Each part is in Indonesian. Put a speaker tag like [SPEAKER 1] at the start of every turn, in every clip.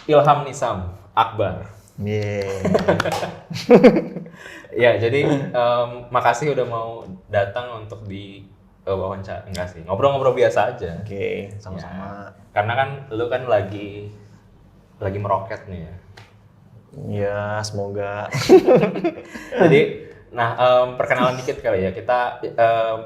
[SPEAKER 1] Ilham Nisam Akbar.
[SPEAKER 2] Yeah.
[SPEAKER 1] Ya, jadi makasih udah mau datang untuk di wawancara. Enggak sih, ngobrol-ngobrol biasa aja.
[SPEAKER 2] Oke, sama-sama.
[SPEAKER 1] Ya, karena kan lu kan lagi meroket nih ya.
[SPEAKER 2] Ya, semoga.
[SPEAKER 1] Jadi, nah perkenalan dikit kali ya. Kita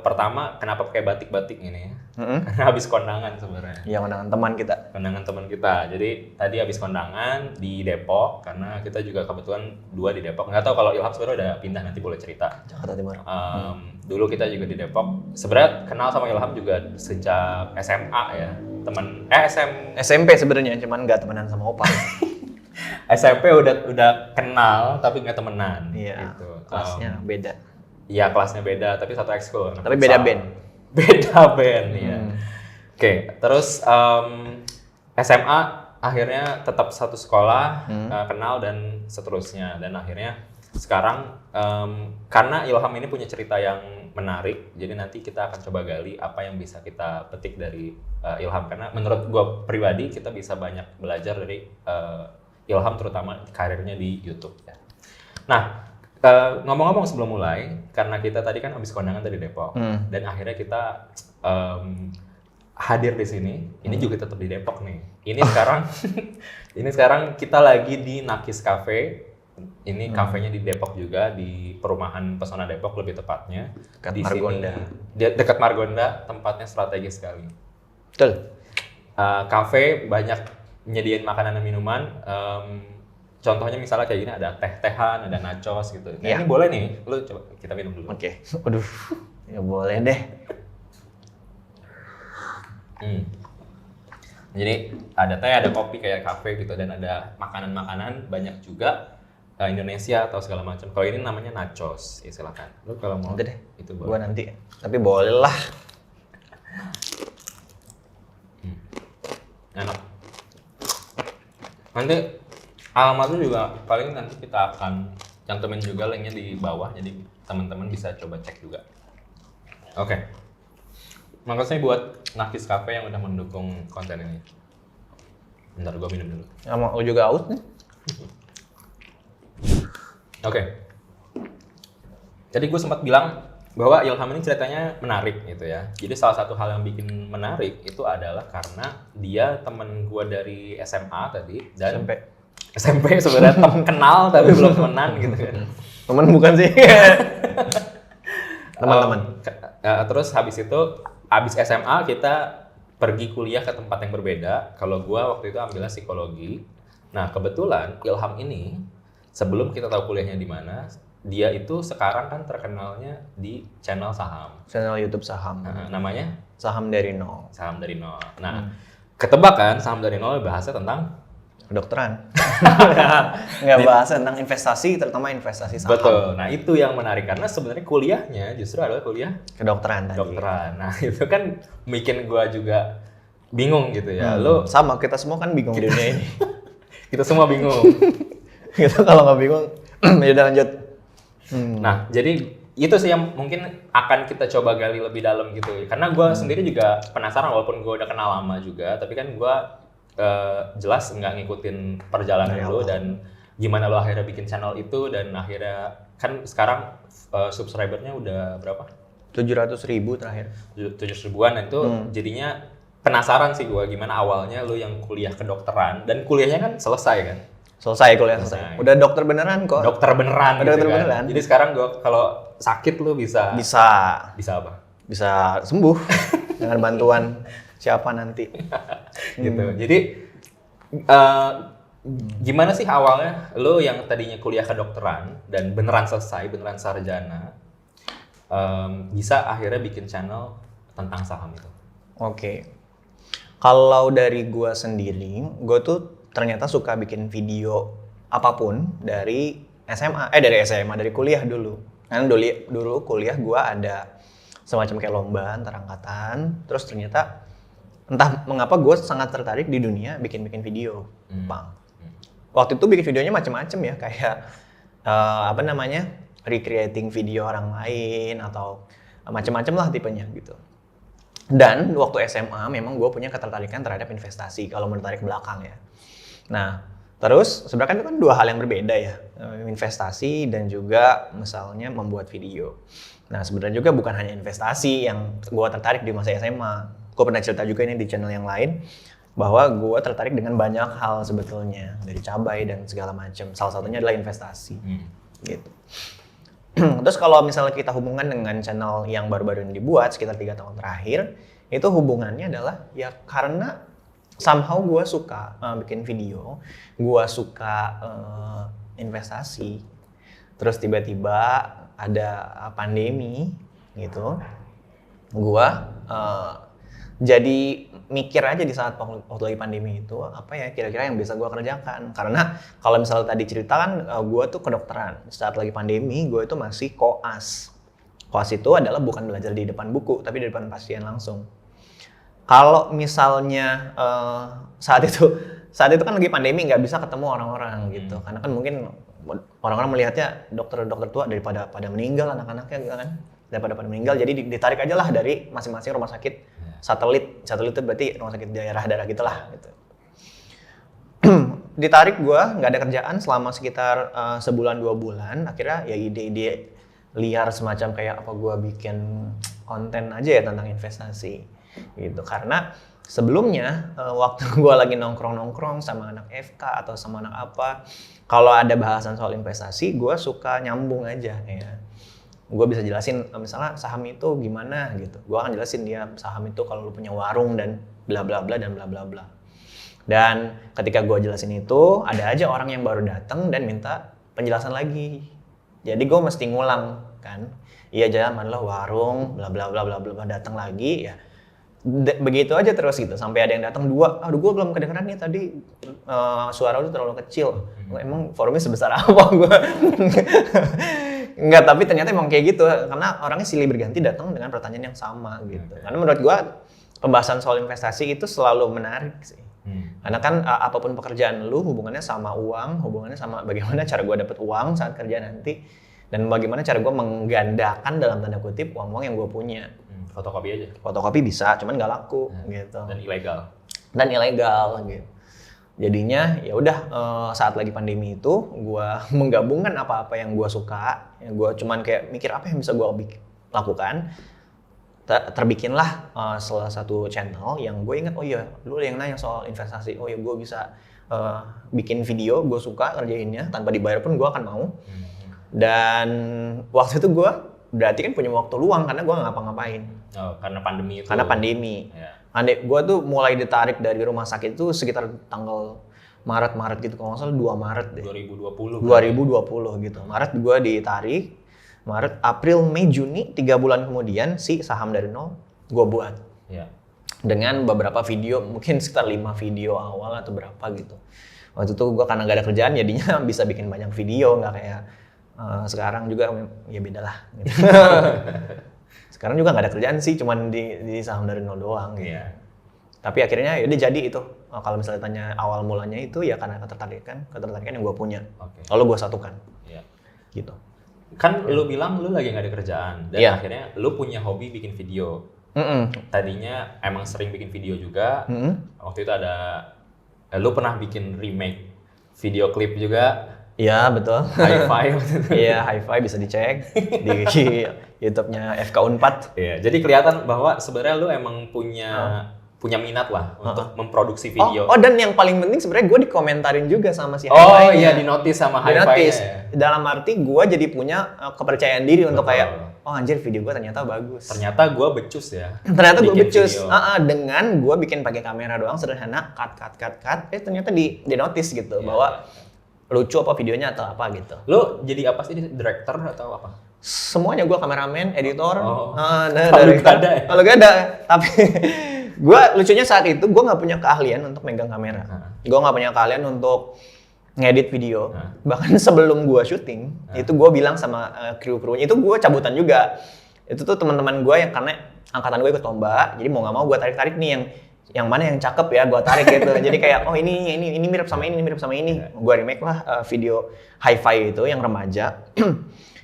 [SPEAKER 1] pertama kenapa pakai batik-batik ini ya? Karena habis kondangan sebenarnya.
[SPEAKER 2] Iya, kondangan teman kita.
[SPEAKER 1] Kondangan teman kita. Jadi tadi habis kondangan di Depok karena kita juga kebetulan 2 di Depok. Nggak tahu kalau Ilham sebenarnya udah pindah, nanti boleh cerita.
[SPEAKER 2] Jakarta Timur.
[SPEAKER 1] Dulu kita juga di Depok. Sebenarnya kenal sama Ilham juga sejak SMA ya.
[SPEAKER 2] SMP sebenarnya, cuman nggak temenan sama Opa.
[SPEAKER 1] SMP udah kenal tapi nggak temenan.
[SPEAKER 2] Iya.
[SPEAKER 1] Gitu.
[SPEAKER 2] Kelasnya beda.
[SPEAKER 1] Iya, kelasnya beda tapi satu ekskul.
[SPEAKER 2] Tapi beda band.
[SPEAKER 1] Beda band ya. Oke, terus SMA akhirnya tetap satu sekolah, kenal dan seterusnya. Dan akhirnya sekarang karena Ilham ini punya cerita yang menarik, jadi nanti kita akan coba gali apa yang bisa kita petik dari Ilham. Karena menurut gue pribadi kita bisa banyak belajar dari Ilham, terutama karirnya di YouTube. Ya. Nah, ngomong-ngomong sebelum mulai, karena kita tadi kan habis kondangan dari Depok, dan akhirnya kita hadir di sini. Ini juga tetap di Depok nih. Ini sekarang kita lagi di Nakis Cafe. Ini kafenya di Depok juga, di perumahan Pesona Depok lebih tepatnya.
[SPEAKER 2] Dekat
[SPEAKER 1] di
[SPEAKER 2] Margonda.
[SPEAKER 1] Dekat Margonda, tempatnya strategis sekali.
[SPEAKER 2] Betul.
[SPEAKER 1] Cafe banyak nyediain makanan dan minuman. Contohnya misalnya kayak gini, ada teh-tehan, ada nachos gitu. Nah, ini boleh nih, lu coba kita minum dulu.
[SPEAKER 2] Oke. Waduh, ya boleh deh.
[SPEAKER 1] Jadi ada teh, ada kopi kayak kafe gitu, dan ada makanan-makanan banyak juga Indonesia atau segala macam. Kalau ini namanya nachos, ya silakan. Lu kalau mau
[SPEAKER 2] Nanti deh,
[SPEAKER 1] itu boleh.
[SPEAKER 2] gua nanti. Tapi boleh lah.
[SPEAKER 1] Enak. Nanti alamatnya juga paling nanti kita akan cantumin juga linknya di bawah, jadi teman-teman bisa coba cek juga. Oke. Makasih buat Nakis Cafe yang udah mendukung konten ini. Bentar, gue minum dulu.
[SPEAKER 2] Sama lu juga aus nih.
[SPEAKER 1] Oke. Jadi gue sempat bilang bahwa Ilham ini ceritanya menarik gitu ya. Jadi salah satu hal yang bikin menarik itu adalah karena dia temen gue dari SMA tadi dan SMP sebenarnya kenal tapi belum temenan gitu kan.
[SPEAKER 2] Temen bukan sih. Teman-teman.
[SPEAKER 1] Terus habis SMA kita pergi kuliah ke tempat yang berbeda. Kalau gue waktu itu ambilnya psikologi. Nah kebetulan Ilham ini sebelum kita tahu kuliahnya di mana, dia itu sekarang kan terkenalnya di channel saham.
[SPEAKER 2] Channel YouTube saham.
[SPEAKER 1] Namanya?
[SPEAKER 2] Saham dari nol.
[SPEAKER 1] Saham dari nol. Nah, ketebak kan saham dari nol bahasnya tentang?
[SPEAKER 2] Kedokteran. Nggak bahas tentang investasi, terutama investasi saham.
[SPEAKER 1] Betul. Nah itu yang menarik karena sebenarnya kuliahnya justru adalah kuliah
[SPEAKER 2] kedokteran tadi.
[SPEAKER 1] Kedokteran. Nah itu kan bikin gue juga bingung gitu ya.
[SPEAKER 2] Sama, kita semua kan bingung di dunia ini.
[SPEAKER 1] Kita semua bingung.
[SPEAKER 2] Kita kalau nggak bingung, ya udah lanjut.
[SPEAKER 1] Nah, jadi itu sih yang mungkin akan kita coba gali lebih dalam gitu. Karena gue sendiri juga penasaran, walaupun gue udah kenal lama juga, tapi kan gue jelas nggak ngikutin perjalanan lo dan gimana lo akhirnya bikin channel itu, dan akhirnya kan sekarang subscribernya udah berapa?
[SPEAKER 2] 700.000 terakhir.
[SPEAKER 1] 700 ribuan, dan itu jadinya penasaran sih gue gimana awalnya lo yang kuliah kedokteran, dan kuliahnya kan selesai kan?
[SPEAKER 2] Selesai kuliah selesai. Udah dokter beneran kok.
[SPEAKER 1] Dokter beneran.
[SPEAKER 2] Udah
[SPEAKER 1] gitu
[SPEAKER 2] dokter
[SPEAKER 1] kan.
[SPEAKER 2] beneran.
[SPEAKER 1] Jadi sekarang gue kalau sakit lu bisa apa?
[SPEAKER 2] Bisa sembuh dengan bantuan siapa nanti.
[SPEAKER 1] Gitu. Jadi gimana sih awalnya lu yang tadinya kuliah kedokteran dan beneran selesai, beneran sarjana, bisa akhirnya bikin channel tentang saham itu?
[SPEAKER 2] Oke. Kalau dari gue sendiri, gue tuh ternyata suka bikin video apapun dari dari kuliah dulu. Karena dulu kuliah gue ada semacam kayak lomba antar angkatan, terus ternyata entah mengapa gue sangat tertarik di dunia bikin video, Bang. Waktu itu bikin videonya macam-macam ya, kayak recreating video orang lain atau macam-macam lah tipenya gitu. Dan waktu SMA memang gue punya ketertarikan terhadap investasi kalau menarik belakang ya. Nah, Terus sebenarnya itu kan dua hal yang berbeda ya, investasi dan juga misalnya membuat video. Nah sebenarnya juga bukan hanya investasi yang gue tertarik di masa SMA. Gue pernah cerita juga ini di channel yang lain bahwa gue tertarik dengan banyak hal sebetulnya dari cabai dan segala macam. Salah satunya adalah investasi. Gitu. Terus kalau misalnya kita hubungkan dengan channel yang baru-baru ini dibuat sekitar 3 tahun terakhir, itu hubungannya adalah ya karena somehow gue suka bikin video, gue suka investasi, terus tiba-tiba ada pandemi gitu, gue jadi mikir aja di saat waktu lagi pandemi itu apa ya kira-kira yang bisa gue kerjakan. Karena kalau misalnya tadi cerita kan gue tuh kedokteran, saat lagi pandemi gue itu masih koas. Koas itu adalah bukan belajar di depan buku tapi di depan pasien langsung. Kalau misalnya saat itu kan lagi pandemi nggak bisa ketemu orang-orang gitu, karena kan mungkin orang-orang melihatnya dokter-dokter tua daripada pada meninggal anak-anaknya gitu kan, daripada pada meninggal, jadi ditarik aja lah dari masing-masing rumah sakit satelit itu berarti rumah sakit daerah gitulah gitu. Ditarik gue nggak ada kerjaan selama sekitar sebulan 2 bulan, akhirnya ya ide-ide liar semacam kayak apa gue bikin konten aja ya tentang investasi gitu. Karena sebelumnya waktu gue lagi nongkrong sama anak FK atau sama anak apa, kalau ada bahasan soal investasi gue suka nyambung aja ya. Gue bisa jelasin misalnya saham itu gimana gitu. Gue akan jelasin dia saham itu kalau lu punya warung dan bla bla bla dan bla bla bla. Dan ketika gue jelasin itu ada aja orang yang baru datang dan minta penjelasan lagi. Jadi gue mesti ngulang kan. Iya jangan lah warung bla bla bla bla bla datang lagi ya. Begitu aja terus gitu sampai ada yang datang 2, aduh gue belum kedengeran nih tadi suara lu terlalu kecil. Emang forumnya sebesar apa gue? Enggak, tapi ternyata emang kayak gitu karena orangnya silih berganti datang dengan pertanyaan yang sama gitu. Karena menurut gue pembahasan soal investasi itu selalu menarik sih. Karena kan apapun pekerjaan lu hubungannya sama uang, hubungannya sama bagaimana cara gue dapet uang saat kerja nanti dan bagaimana cara gue menggandakan dalam tanda kutip uang-uang yang gue punya.
[SPEAKER 1] Fotokopi aja.
[SPEAKER 2] Fotokopi bisa, cuman nggak laku gitu.
[SPEAKER 1] Dan ilegal
[SPEAKER 2] gitu. Jadinya ya udah saat lagi pandemi itu gue menggabungkan apa-apa yang gue suka. Ya gue cuman kayak mikir apa yang bisa gue lakukan. Terbikinlah salah satu channel yang gue ingat, oh iya lu yang nanya soal investasi. Oh iya gue bisa bikin video, gue suka ngerjainnya tanpa dibayar pun gue akan mau. Dan waktu itu gue berarti kan punya waktu luang karena gue nggak ngapa-ngapain.
[SPEAKER 1] Oh, karena pandemi itu.
[SPEAKER 2] Karena pandemi.
[SPEAKER 1] Ya.
[SPEAKER 2] Gue tuh mulai ditarik dari rumah sakit itu sekitar tanggal Maret gitu, kalau nggak salah 2 Maret deh.
[SPEAKER 1] 2020
[SPEAKER 2] gitu. Maret gue ditarik, Maret, April, Mei, Juni, 3 bulan kemudian si saham dari nol gue buat.
[SPEAKER 1] Ya.
[SPEAKER 2] Dengan beberapa video, mungkin sekitar 5 video awal atau berapa gitu. Waktu itu gue karena gak ada kerjaan jadinya bisa bikin banyak video, nggak kayak sekarang juga ya beda lah gitu. Sekarang juga nggak ada kerjaan sih, cuman di saham dari nol doang gitu. Yeah. Tapi akhirnya ya udah jadi itu. Kalau misalnya tanya awal mulanya itu ya karena ketertarikan yang gue punya. Okay. Lalu gue satukan. Yeah. Gitu.
[SPEAKER 1] Kan lu bilang lu lagi nggak ada kerjaan dan akhirnya lu punya hobi bikin video. Tadinya emang sering bikin video juga. Waktu itu ada lu pernah bikin remake video klip juga.
[SPEAKER 2] Iya betul.
[SPEAKER 1] Hi-Fi.
[SPEAKER 2] Iya Hi-Fi bisa dicek di YouTube-nya FK Unpad.
[SPEAKER 1] Iya, jadi kelihatan bahwa sebenarnya lu emang punya minat lah untuk memproduksi video.
[SPEAKER 2] Oh dan yang paling penting sebenarnya gue dikomentarin juga sama si Hi-Fi.
[SPEAKER 1] Oh iya, di-notice sama Hi-Fi.
[SPEAKER 2] Dalam arti gue jadi punya kepercayaan diri untuk kayak oh anjir video gue ternyata bagus.
[SPEAKER 1] Ternyata gue becus ya.
[SPEAKER 2] Ternyata gue becus. Dengan gue bikin pakai kamera doang sederhana, cut. Ternyata di-notice gitu bahwa lucu apa videonya atau apa gitu.
[SPEAKER 1] Lo jadi apa sih, director atau apa?
[SPEAKER 2] Semuanya, gue kameramen, editor.
[SPEAKER 1] Kalau
[SPEAKER 2] gak ada. Tapi gue lucunya saat itu gue nggak punya keahlian untuk megang kamera. Gue nggak punya keahlian untuk ngedit video. Bahkan sebelum gue syuting, itu gue bilang sama kru-krunya, itu gue cabutan juga. Itu tuh teman-teman gue yang karena angkatan gue ikut lomba, jadi mau nggak mau gue tarik nih yang mana yang cakep ya gue tarik gitu. Jadi kayak oh ini mirip sama ini gue remake lah video Hi-Fi itu yang remaja.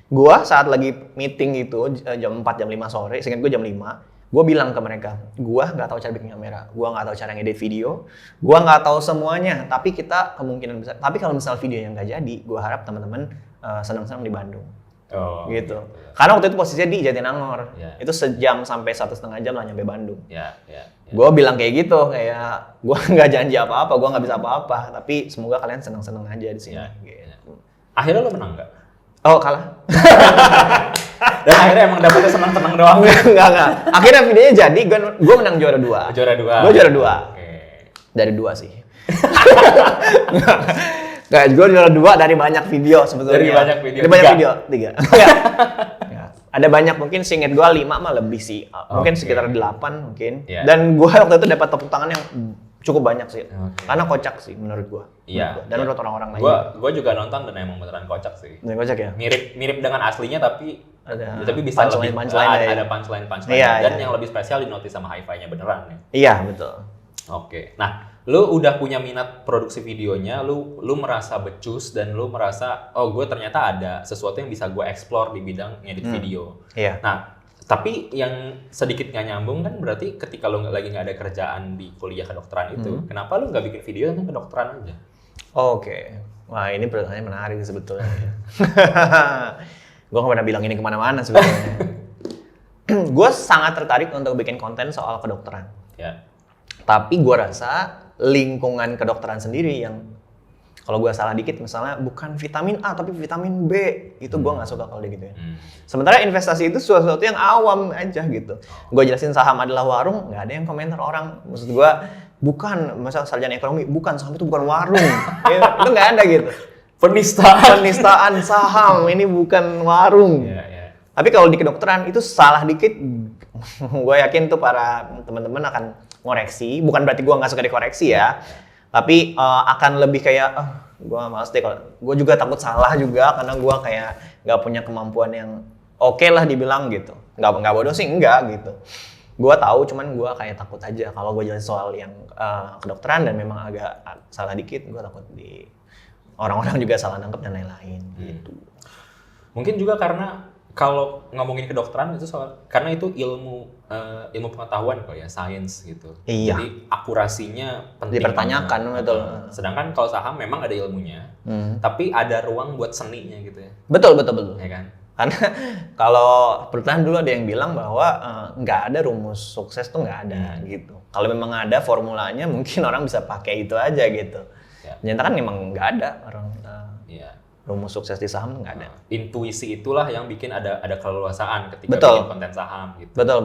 [SPEAKER 2] Gue saat lagi meeting itu jam 4 jam 5 sore, seingat gue jam 5 gue bilang ke mereka, gue nggak tahu cara bikin kamera, gue nggak tahu cara ngedit video, gue nggak tahu semuanya. Tapi kita kemungkinan besar. Tapi kalau misal videonya nggak jadi, gue harap teman-teman senang-senang di Bandung.
[SPEAKER 1] Oh,
[SPEAKER 2] Gitu. Karena waktu itu posisinya di Jatinangor.
[SPEAKER 1] Yeah.
[SPEAKER 2] Itu sejam sampai 1,5 jam lah nyampe Bandung.
[SPEAKER 1] Ya.
[SPEAKER 2] Gue bilang kayak gitu, kayak gue nggak janji apa-apa, gue nggak bisa apa-apa. Tapi semoga kalian senang-senang aja di sini.
[SPEAKER 1] Ya.
[SPEAKER 2] Gitu.
[SPEAKER 1] Akhirnya lo menang nggak?
[SPEAKER 2] Oh, kalah.
[SPEAKER 1] Dan akhirnya emang dapetnya senang-senang doang.
[SPEAKER 2] Enggak. Akhirnya videonya jadi, gue menang juara 2.
[SPEAKER 1] Juara 2.
[SPEAKER 2] Gue juara 2.
[SPEAKER 1] Oke.
[SPEAKER 2] Dari 2 sih. Enggak, gue juara 2 dari banyak video sebetulnya.
[SPEAKER 1] Dari banyak video?
[SPEAKER 2] Dari banyak
[SPEAKER 1] 3?
[SPEAKER 2] video, 3. Ya. Ada banyak, mungkin seinget gue 5 mah lebih sih. Mungkin
[SPEAKER 1] Oke.
[SPEAKER 2] sekitar 8 mungkin.
[SPEAKER 1] Yeah.
[SPEAKER 2] Dan gue waktu itu dapat tepuk tangan yang cukup banyak sih.
[SPEAKER 1] Oke.
[SPEAKER 2] Karena kocak sih menurut gue.
[SPEAKER 1] Iya.
[SPEAKER 2] Dan menurut orang-orang lain.
[SPEAKER 1] Gue juga nonton dan emang beneran kocak sih.
[SPEAKER 2] Dan kocak ya?
[SPEAKER 1] Mirip dengan aslinya tapi bisa lebih
[SPEAKER 2] punchline ya.
[SPEAKER 1] ada punchline
[SPEAKER 2] Iya,
[SPEAKER 1] dan
[SPEAKER 2] iya.
[SPEAKER 1] yang lebih spesial di notice sama hi-fi-nya beneran ya.
[SPEAKER 2] Iya, betul.
[SPEAKER 1] Oke. Nah, lu udah punya minat produksi videonya, lu merasa becus dan lu merasa oh gue ternyata ada sesuatu yang bisa gue explore di bidang ngedit video.
[SPEAKER 2] Iya.
[SPEAKER 1] Nah, tapi yang sedikit nggak nyambung kan berarti ketika lu lagi nggak ada kerjaan di kuliah kedokteran itu, kenapa lu nggak bikin video tentang kedokteran aja?
[SPEAKER 2] Oke. Wah, ini pertanyaan menarik sebetulnya. Gue gak pernah bilang ini kemana-mana sebetulnya. Gue sangat tertarik untuk bikin konten soal kedokteran.
[SPEAKER 1] Ya.
[SPEAKER 2] Tapi gue rasa lingkungan kedokteran sendiri yang kalau gue salah dikit misalnya bukan vitamin A tapi vitamin B, itu gue nggak suka kalau gitu ya. Sementara investasi itu sesuatu yang awam aja gitu. Gue jelasin saham adalah warung, nggak ada yang komentar orang. Maksud gue bukan, misal sarjana ekonomi, bukan saham itu bukan warung. Itu nggak ada gitu. Penistaan saham, ini bukan warung.
[SPEAKER 1] Ya.
[SPEAKER 2] Tapi kalau di kedokteran itu salah dikit, gue yakin tuh para teman-teman akan ngoreksi. Bukan berarti gue nggak suka dikoreksi ya, tapi akan lebih kayak, gue males deh kalau gue juga takut salah juga karena gue kayak nggak punya kemampuan yang oke lah dibilang gitu. Nggak bodoh sih enggak gitu. Gue tahu, cuman gue kayak takut aja kalau gue jelasin soal yang kedokteran dan memang agak salah dikit, gue takut orang-orang juga salah nangkep dan lain-lain gitu.
[SPEAKER 1] Mungkin juga karena kalau ngomongin kedokteran itu karena itu ilmu pengetahuan kok ya, sains gitu.
[SPEAKER 2] Iya.
[SPEAKER 1] Jadi akurasinya penting
[SPEAKER 2] Dipertanyakan,
[SPEAKER 1] banget.
[SPEAKER 2] betul.
[SPEAKER 1] Sedangkan kalau saham memang ada ilmunya, tapi ada ruang buat seninya gitu ya.
[SPEAKER 2] Betul.
[SPEAKER 1] Ya kan?
[SPEAKER 2] Karena kalau pertanyaan dulu ada yang bilang bahwa nggak ada rumus sukses tuh nggak ada gitu. Kalau memang ada formulanya mungkin orang bisa pakai itu aja gitu.
[SPEAKER 1] Ya.
[SPEAKER 2] Ternyata kan memang nggak ada orang
[SPEAKER 1] Iya.
[SPEAKER 2] rumus sukses di saham tuh nggak ada.
[SPEAKER 1] Intuisi itulah yang bikin ada keleluasaan ketika
[SPEAKER 2] Betul.
[SPEAKER 1] bikin konten saham gitu.
[SPEAKER 2] Betul.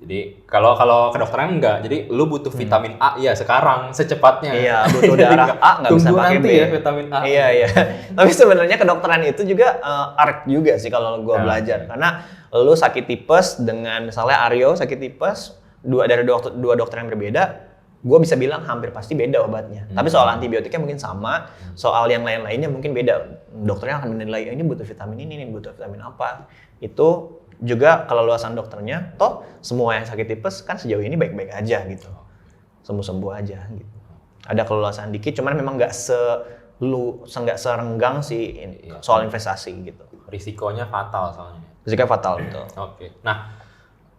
[SPEAKER 1] Jadi kalau kedokteran enggak, jadi lu butuh vitamin A ya sekarang secepatnya.
[SPEAKER 2] Iya, butuh darah A nggak bisa
[SPEAKER 1] Tunggu
[SPEAKER 2] pakai B.
[SPEAKER 1] nanti ya vitamin A.
[SPEAKER 2] Iya. Tapi sebenarnya kedokteran itu juga art juga sih kalau gue belajar. Karena lu sakit tipes dengan misalnya Aryo sakit tipes, dari dua dokter yang berbeda, gue bisa bilang hampir pasti beda obatnya. Tapi soal antibiotiknya mungkin sama, soal yang lain-lainnya mungkin beda. Dokternya akan menilai ini butuh vitamin ini butuh vitamin apa. Itu juga kalau luasan dokternya, toh semua yang sakit tipes kan sejauh ini baik-baik aja gitu. Sembuh-sembuh aja gitu. Ada keluluasan dikit, cuman memang nggak serenggang sih soal investasi gitu.
[SPEAKER 1] Risikonya fatal soalnya.
[SPEAKER 2] Risikonya fatal betul.
[SPEAKER 1] Oke. Nah,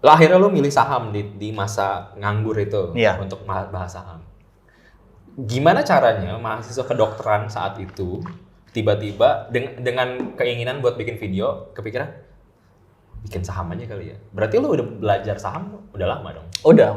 [SPEAKER 1] akhirnya lu milih saham di masa nganggur itu untuk bahas saham. Gimana caranya mahasiswa kedokteran saat itu tiba-tiba dengan keinginan buat bikin video kepikiran bikin saham aja kali ya? Berarti lu udah belajar saham udah lama dong?
[SPEAKER 2] Udah.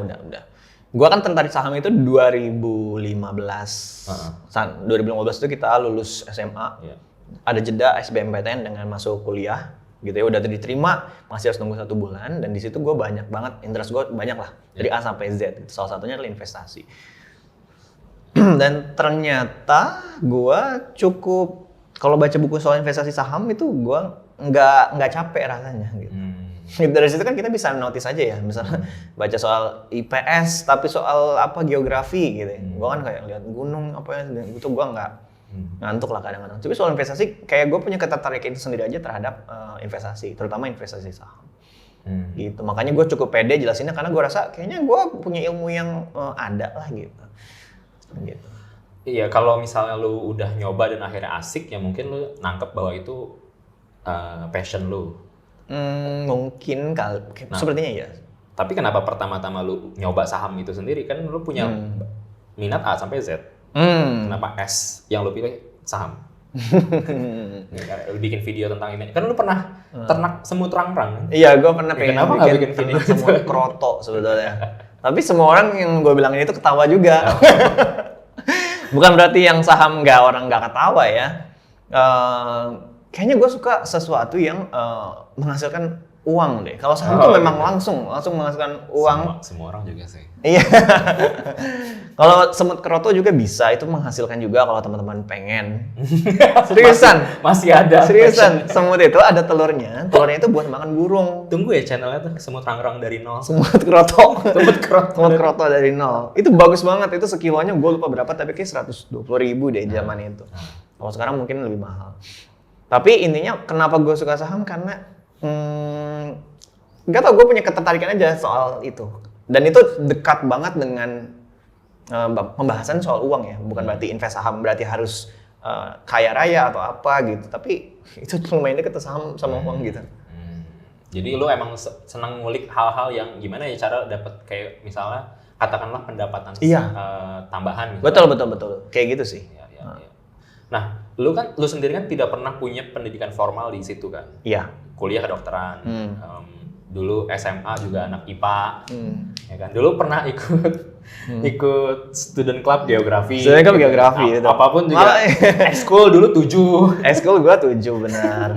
[SPEAKER 2] Gua kan tertarik saham itu 2015. 2015 itu kita lulus SMA.
[SPEAKER 1] Iya.
[SPEAKER 2] Ada jeda SBMPTN dengan masuk kuliah gitu ya, udah diterima, masih harus nunggu 1 bulan, dan di situ gue banyak banget, interest gue banyak lah, dari A sampai Z gitu. Salah satunya adalah investasi. Dan ternyata gue cukup, kalau baca buku soal investasi saham itu gue nggak capek rasanya gitu. Dari situ kan kita bisa notice aja ya, misalnya baca soal IPS tapi soal geografi gitu. Gue kan kayak lihat gunung apa ya, itu gue nggak ngantuk lah kadang-kadang. Tapi soal investasi kayak gue punya ketertarikan itu sendiri aja terhadap investasi, terutama investasi saham. Gitu. Makanya gue cukup pede jelasinnya karena gue rasa kayaknya gue punya ilmu yang ada lah gitu.
[SPEAKER 1] Iya, kalau misalnya lu udah nyoba dan akhirnya asik ya mungkin lu nangkep bahwa itu passion lu.
[SPEAKER 2] Mungkin sepertinya ya.
[SPEAKER 1] Tapi kenapa pertama-tama lu nyoba saham itu sendiri? Kan lu punya minat A sampai Z. Kenapa S yang lu pilih saham? Lu bikin video tentang ini. Kan lu pernah ternak semut rangrang.
[SPEAKER 2] Iya, gue pernah pengen
[SPEAKER 1] kenapa nggak bikin video
[SPEAKER 2] ternak semut kroto sebetulnya. Tapi semua orang yang gue bilangin itu ketawa juga. Bukan berarti yang saham orang nggak ketawa ya. Kayaknya gue suka sesuatu yang menghasilkan uang deh. Kalau saham tuh memang langsung menghasilkan uang.
[SPEAKER 1] Semua orang juga sih.
[SPEAKER 2] Iya. Kalau semut kroto juga bisa, itu menghasilkan juga kalau teman-teman pengen. Seriusan?
[SPEAKER 1] Masih ada.
[SPEAKER 2] Seriusan, semut itu ada telurnya itu buat makan burung.
[SPEAKER 1] Tunggu ya channelnya tuh semut rangrang dari nol.
[SPEAKER 2] Semut kroto.
[SPEAKER 1] Semut
[SPEAKER 2] kroto dari nol. Itu bagus banget, itu sekilonya gue lupa berapa, tapi kayak 120.000 deh zaman itu. Kalau sekarang mungkin lebih mahal. Tapi intinya kenapa gue suka saham karena nggak tau, gue punya ketertarikan aja soal itu. Dan itu dekat banget dengan pembahasan soal uang ya. Bukan berarti invest saham berarti harus kaya raya atau apa gitu. Tapi itu lumayan dekat saham sama uang gitu.
[SPEAKER 1] Jadi lu emang senang ngulik hal-hal yang gimana ya cara dapat kayak misalnya katakanlah pendapatan tambahan.
[SPEAKER 2] Misalnya. Betul. Kayak gitu sih.
[SPEAKER 1] Iya. Nah, lu sendiri kan tidak pernah punya pendidikan formal di situ kan?
[SPEAKER 2] Iya.
[SPEAKER 1] Kuliah kedokteran. Dulu SMA juga anak IPA. Ya kan? Dulu pernah ikut student club geografi.
[SPEAKER 2] Student club geografi itu.
[SPEAKER 1] Apapun juga. Ekskul dulu 7.
[SPEAKER 2] Ekskul gua 7 benar.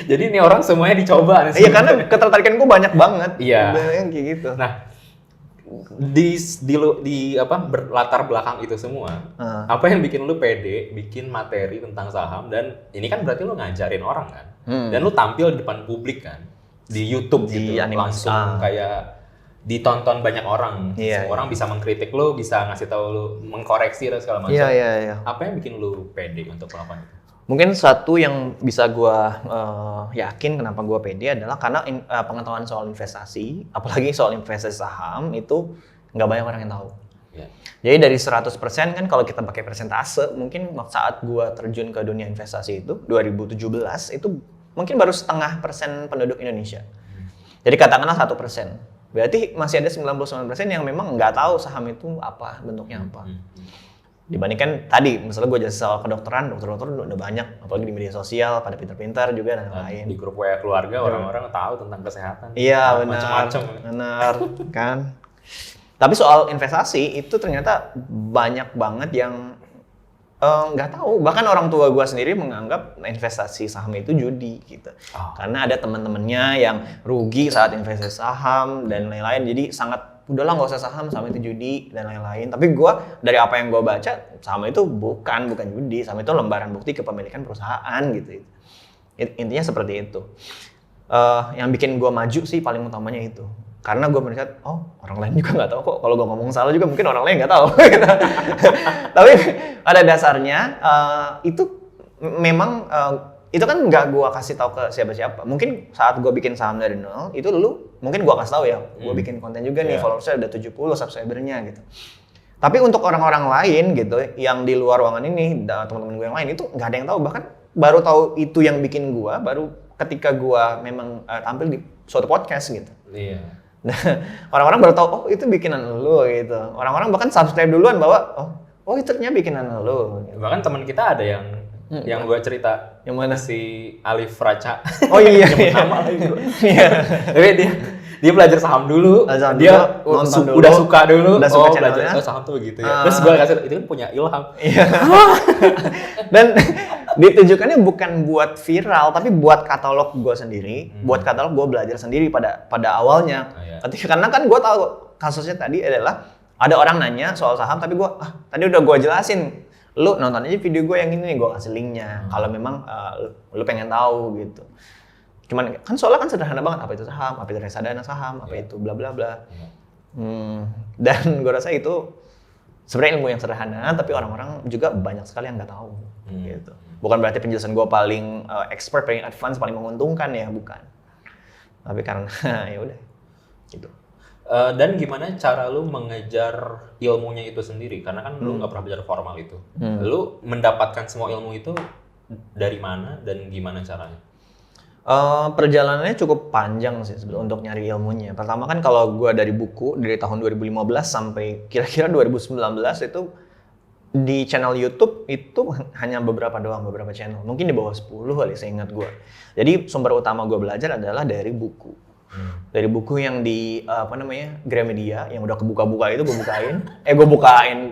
[SPEAKER 1] Jadi ini orang semuanya dicoba nih.
[SPEAKER 2] Iya, karena ketertarikan gua banyak banget.
[SPEAKER 1] Iya.
[SPEAKER 2] Kayak gitu.
[SPEAKER 1] Nah, di berlatar belakang itu semua, apa yang bikin lu pede bikin materi tentang saham, dan ini kan berarti lu ngajarin orang kan, dan lu tampil di depan publik kan, di YouTube
[SPEAKER 2] di
[SPEAKER 1] gitu,
[SPEAKER 2] animasi.
[SPEAKER 1] langsung kayak ditonton banyak orang, semua orang bisa mengkritik lu, bisa ngasih tahu lu, mengkoreksi dan segala macam.
[SPEAKER 2] Iya.
[SPEAKER 1] Apa yang bikin lu pede untuk melakukan itu?
[SPEAKER 2] Mungkin satu yang bisa gue yakin kenapa gue pede adalah karena pengetahuan soal investasi, apalagi soal investasi saham itu nggak banyak orang yang tahu.
[SPEAKER 1] Yeah.
[SPEAKER 2] Jadi dari 100% kan kalau kita pakai persentase, mungkin saat gue terjun ke dunia investasi itu 2017 itu mungkin baru 0,5% penduduk Indonesia. Jadi katakanlah 1%. Berarti masih ada 99% yang memang nggak tahu saham itu apa, bentuknya apa. Dibandingkan tadi, misalnya gue jasa soal kedokteran, dokter-dokter udah banyak, apalagi di media sosial, pada pintar-pintar juga dan lain.
[SPEAKER 1] Di grup WA keluarga orang-orang tahu tentang kesehatan.
[SPEAKER 2] Iya,
[SPEAKER 1] macam-macam.
[SPEAKER 2] Benar, kan. Tapi soal investasi itu ternyata banyak banget yang nggak tahu. Bahkan orang tua gue sendiri menganggap investasi saham itu judi gitu. Karena ada teman-temannya yang rugi saat investasi saham dan lain-lain. Jadi udahlah nggak usah saham itu judi dan lain-lain. Tapi gue dari apa yang gue baca, saham itu bukan judi, saham itu lembaran bukti kepemilikan perusahaan gitu. Intinya seperti itu. Yang bikin gue maju sih paling utamanya itu. Karena gue melihat, orang lain juga nggak tahu kok. Kalau gue ngomong salah juga mungkin orang lain nggak tahu. Tapi pada dasarnya itu memang itu kan nggak gue kasih tahu ke siapa-siapa. Mungkin saat gue bikin saham dari nol, itu dulu mungkin gue kasih tahu ya. Gue bikin konten juga nih, followersnya udah 70 subscribernya gitu. Tapi untuk orang-orang lain gitu, yang di luar ruangan ini, teman-teman gue yang lain itu nggak ada yang tahu. Bahkan baru tahu itu yang bikin gue, baru ketika gue memang tampil di suatu podcast gitu.
[SPEAKER 1] Iya.
[SPEAKER 2] Nah, orang-orang baru tahu, itu bikinan lu gitu. Orang-orang bahkan subscribe duluan bahwa, itu ternyata bikinan lu. Gitu.
[SPEAKER 1] Bahkan teman kita ada yang gue cerita,
[SPEAKER 2] yang mana?
[SPEAKER 1] Si Alif Raca.
[SPEAKER 2] Oh iya.
[SPEAKER 1] Nama Alif. Tapi dia belajar saham dulu. Dia udah suka dulu.
[SPEAKER 2] Udah suka
[SPEAKER 1] belajar saham tuh gitu ya. Terus gue kasih itu kan punya ilham.
[SPEAKER 2] Iya. Dan ditujukannya bukan buat viral, tapi buat katalog gue sendiri. Buat katalog gue belajar sendiri pada awalnya. Karena kan gue tahu kasusnya tadi adalah ada orang nanya soal saham, tapi gue tadi udah gue jelasin. Lu nonton aja video gue yang ini nih, gue kasih linknya. Kalau memang lu pengen tahu gitu. Cuman kan soalnya kan sederhana banget, apa itu saham, apa itu reksadana saham, apa itu bla bla bla. Dan gue rasa itu sebenarnya ilmu yang sederhana, tapi orang-orang juga banyak sekali yang nggak tahu. Gitu. Bukan berarti penjelasan gue paling expert, paling advance, paling menguntungkan ya, bukan. Tapi karena ya udah gitu.
[SPEAKER 1] Dan gimana cara lu mengejar ilmunya itu sendiri? Karena kan lu nggak pernah belajar formal itu. Lu mendapatkan semua ilmu itu dari mana dan gimana caranya?
[SPEAKER 2] Perjalanannya cukup panjang sih sebetulnya untuk nyari ilmunya. Pertama kan kalau gue dari buku dari tahun 2015 sampai kira-kira 2019 itu di channel YouTube itu hanya beberapa channel. Mungkin di bawah 10 kali saya ingat gue. Jadi sumber utama gue belajar adalah dari buku. Dari buku yang di Gramedia yang udah kebuka-buka itu gue bukain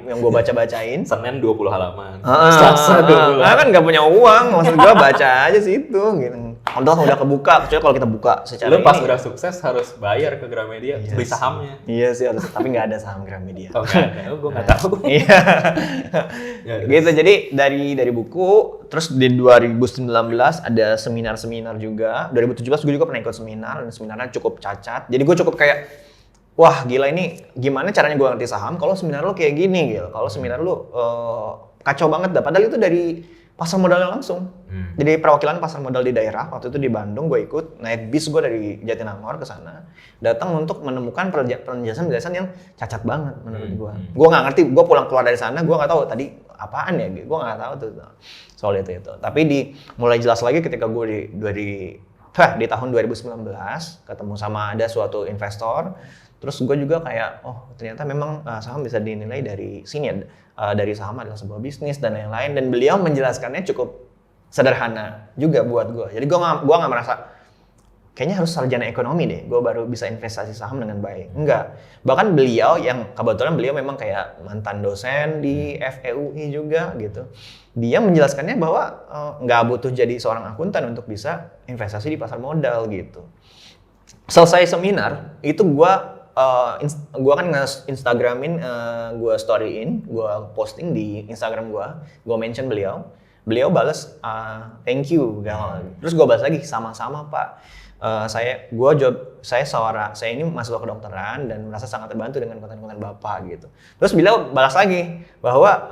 [SPEAKER 2] yang gue bacain.
[SPEAKER 1] Senin 20 halaman. Selasa 20
[SPEAKER 2] halaman. Kan nggak punya uang, maksud gue baca aja sih itu gitu. Udah kebuka, kecuali kalau kita buka secara
[SPEAKER 1] lu pas udah sukses harus bayar ke Gramedia, beli sahamnya.
[SPEAKER 2] Iya sih harus, tapi nggak ada saham Gramedia.
[SPEAKER 1] Oh nggak ada, gue nggak tahu.
[SPEAKER 2] Iya. Gitu, jadi dari buku, terus di 2019 ada seminar-seminar juga. 2017 gue juga pernah ikut seminar, dan seminarnya cukup cacat. Jadi gue cukup kayak, wah gila ini gimana caranya gue ngerti saham kalau seminar lo kayak gini gitu. Kalau seminar lo kacau banget dah, padahal itu dari pasar modalnya langsung. Jadi perwakilan pasar modal di daerah, waktu itu di Bandung gue ikut, naik bis gue dari Jatinangor ke sana, datang untuk menemukan penjelasan-penjelasan yang cacat banget menurut gue. Gue nggak ngerti, gue pulang keluar dari sana, gue nggak tahu tadi apaan ya, gue nggak tahu tuh soal itu. Tapi mulai jelas lagi ketika gue di tahun 2019 ketemu sama ada suatu investor, terus gue juga kayak, oh ternyata memang saham bisa dinilai dari sini ya. Dari saham adalah sebuah bisnis dan lain-lain, dan beliau menjelaskannya cukup sederhana juga buat gue. Jadi gue nggak merasa kayaknya harus sarjana ekonomi deh, gue baru bisa investasi saham dengan baik. Enggak. Bahkan beliau yang kebetulan beliau memang kayak mantan dosen di FEUI juga gitu. Dia menjelaskannya bahwa nggak butuh jadi seorang akuntan untuk bisa investasi di pasar modal gitu. Selesai seminar itu gue kan nge-instagramin, gue storyin, gue posting di Instagram gue mention beliau balas thank you, terus gue balas lagi sama-sama Pak, saya ini masuk ke kedokteran dan merasa sangat terbantu dengan konten-konten Bapak gitu. Terus beliau balas lagi bahwa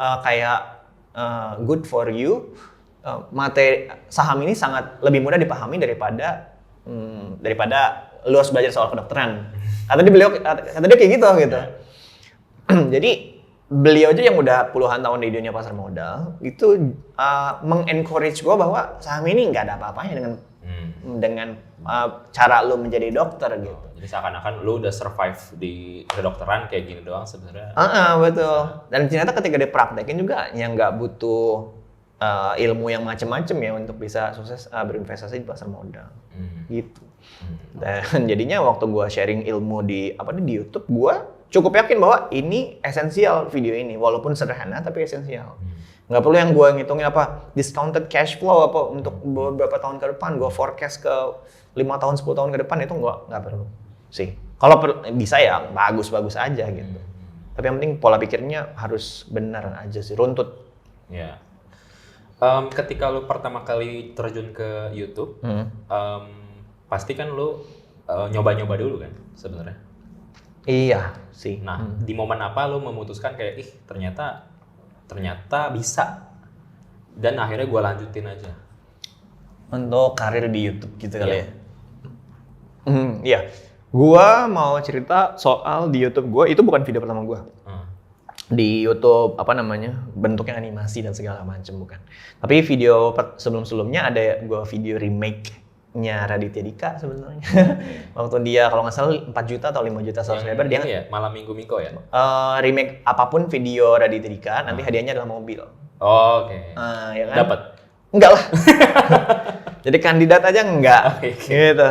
[SPEAKER 2] good for you, materi saham ini sangat lebih mudah dipahami daripada lu harus belajar soal kedokteran. Kata dia kayak gitu. Jadi beliau aja yang udah puluhan tahun di dunia pasar modal itu mengencourage gue bahwa saham ini nggak ada apa-apanya dengan cara lu menjadi dokter gitu.
[SPEAKER 1] Jadi seakan-akan lu udah survive di kedokteran kayak gini doang sebenarnya.
[SPEAKER 2] Betul. Dan ternyata ketika dia praktekin juga yang nggak butuh ilmu yang macam-macam ya untuk bisa sukses berinvestasi di pasar modal gitu. Dan jadinya waktu gue sharing ilmu di YouTube, gue cukup yakin bahwa ini esensial video ini, walaupun sederhana tapi esensial. Nggak perlu yang gue ngitungin discounted cash flow untuk beberapa tahun ke depan, gue forecast ke 5 tahun 10 tahun ke depan, itu nggak perlu sih. Kalau bisa ya bagus aja gitu. Tapi yang penting pola pikirnya harus benar aja sih, runtut.
[SPEAKER 1] Ya. Ketika lu pertama kali terjun ke YouTube, pasti kan lu nyoba-nyoba dulu kan sebenarnya.
[SPEAKER 2] Iya sih.
[SPEAKER 1] Nah, di momen apa lu memutuskan kayak ternyata bisa, dan akhirnya gue lanjutin aja
[SPEAKER 2] untuk karir di YouTube gitu kali ya? Iya. Gua mau cerita soal di YouTube gue, itu bukan video pertama gue. Di YouTube bentuknya animasi dan segala macam, bukan. Tapi video sebelum-sebelumnya ada gue video remake-nya Raditya Dika sebenarnya. Waktu dia kalau nggak salah 4 juta atau 5 juta subscriber, dia
[SPEAKER 1] ya, Malam Minggu Miko ya.
[SPEAKER 2] Remake apapun video Raditya Dika, nanti hadiahnya adalah mobil.
[SPEAKER 1] Oh, oke.
[SPEAKER 2] Ya kan?
[SPEAKER 1] Dapat?
[SPEAKER 2] Enggak lah. Jadi kandidat aja enggak. Gitu.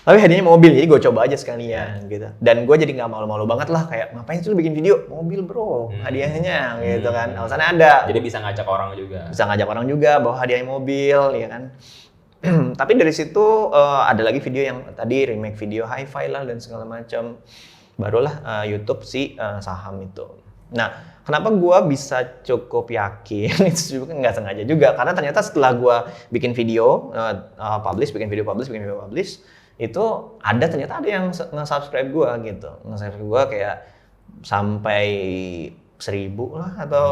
[SPEAKER 2] Tapi hadiahnya mobil, jadi gue coba aja sekalian gitu. Dan gue jadi nggak malu-malu banget lah, kayak ngapain sih lu bikin video mobil bro, hadiahnya gitu kan. Alasannya ada.
[SPEAKER 1] Jadi bisa ngajak orang juga.
[SPEAKER 2] Bisa ngajak orang juga bahwa hadiahnya mobil, ya kan. Tapi dari situ ada lagi video yang tadi remake video hi-fi lah dan segala macam. Barulah YouTube saham itu. Nah, kenapa gue bisa cukup yakin itu juga nggak sengaja juga, karena ternyata setelah gue bikin video publish, itu ternyata ada yang nge-subscribe gue gitu. Nge-subscribe gue kayak sampai 1.000 lah atau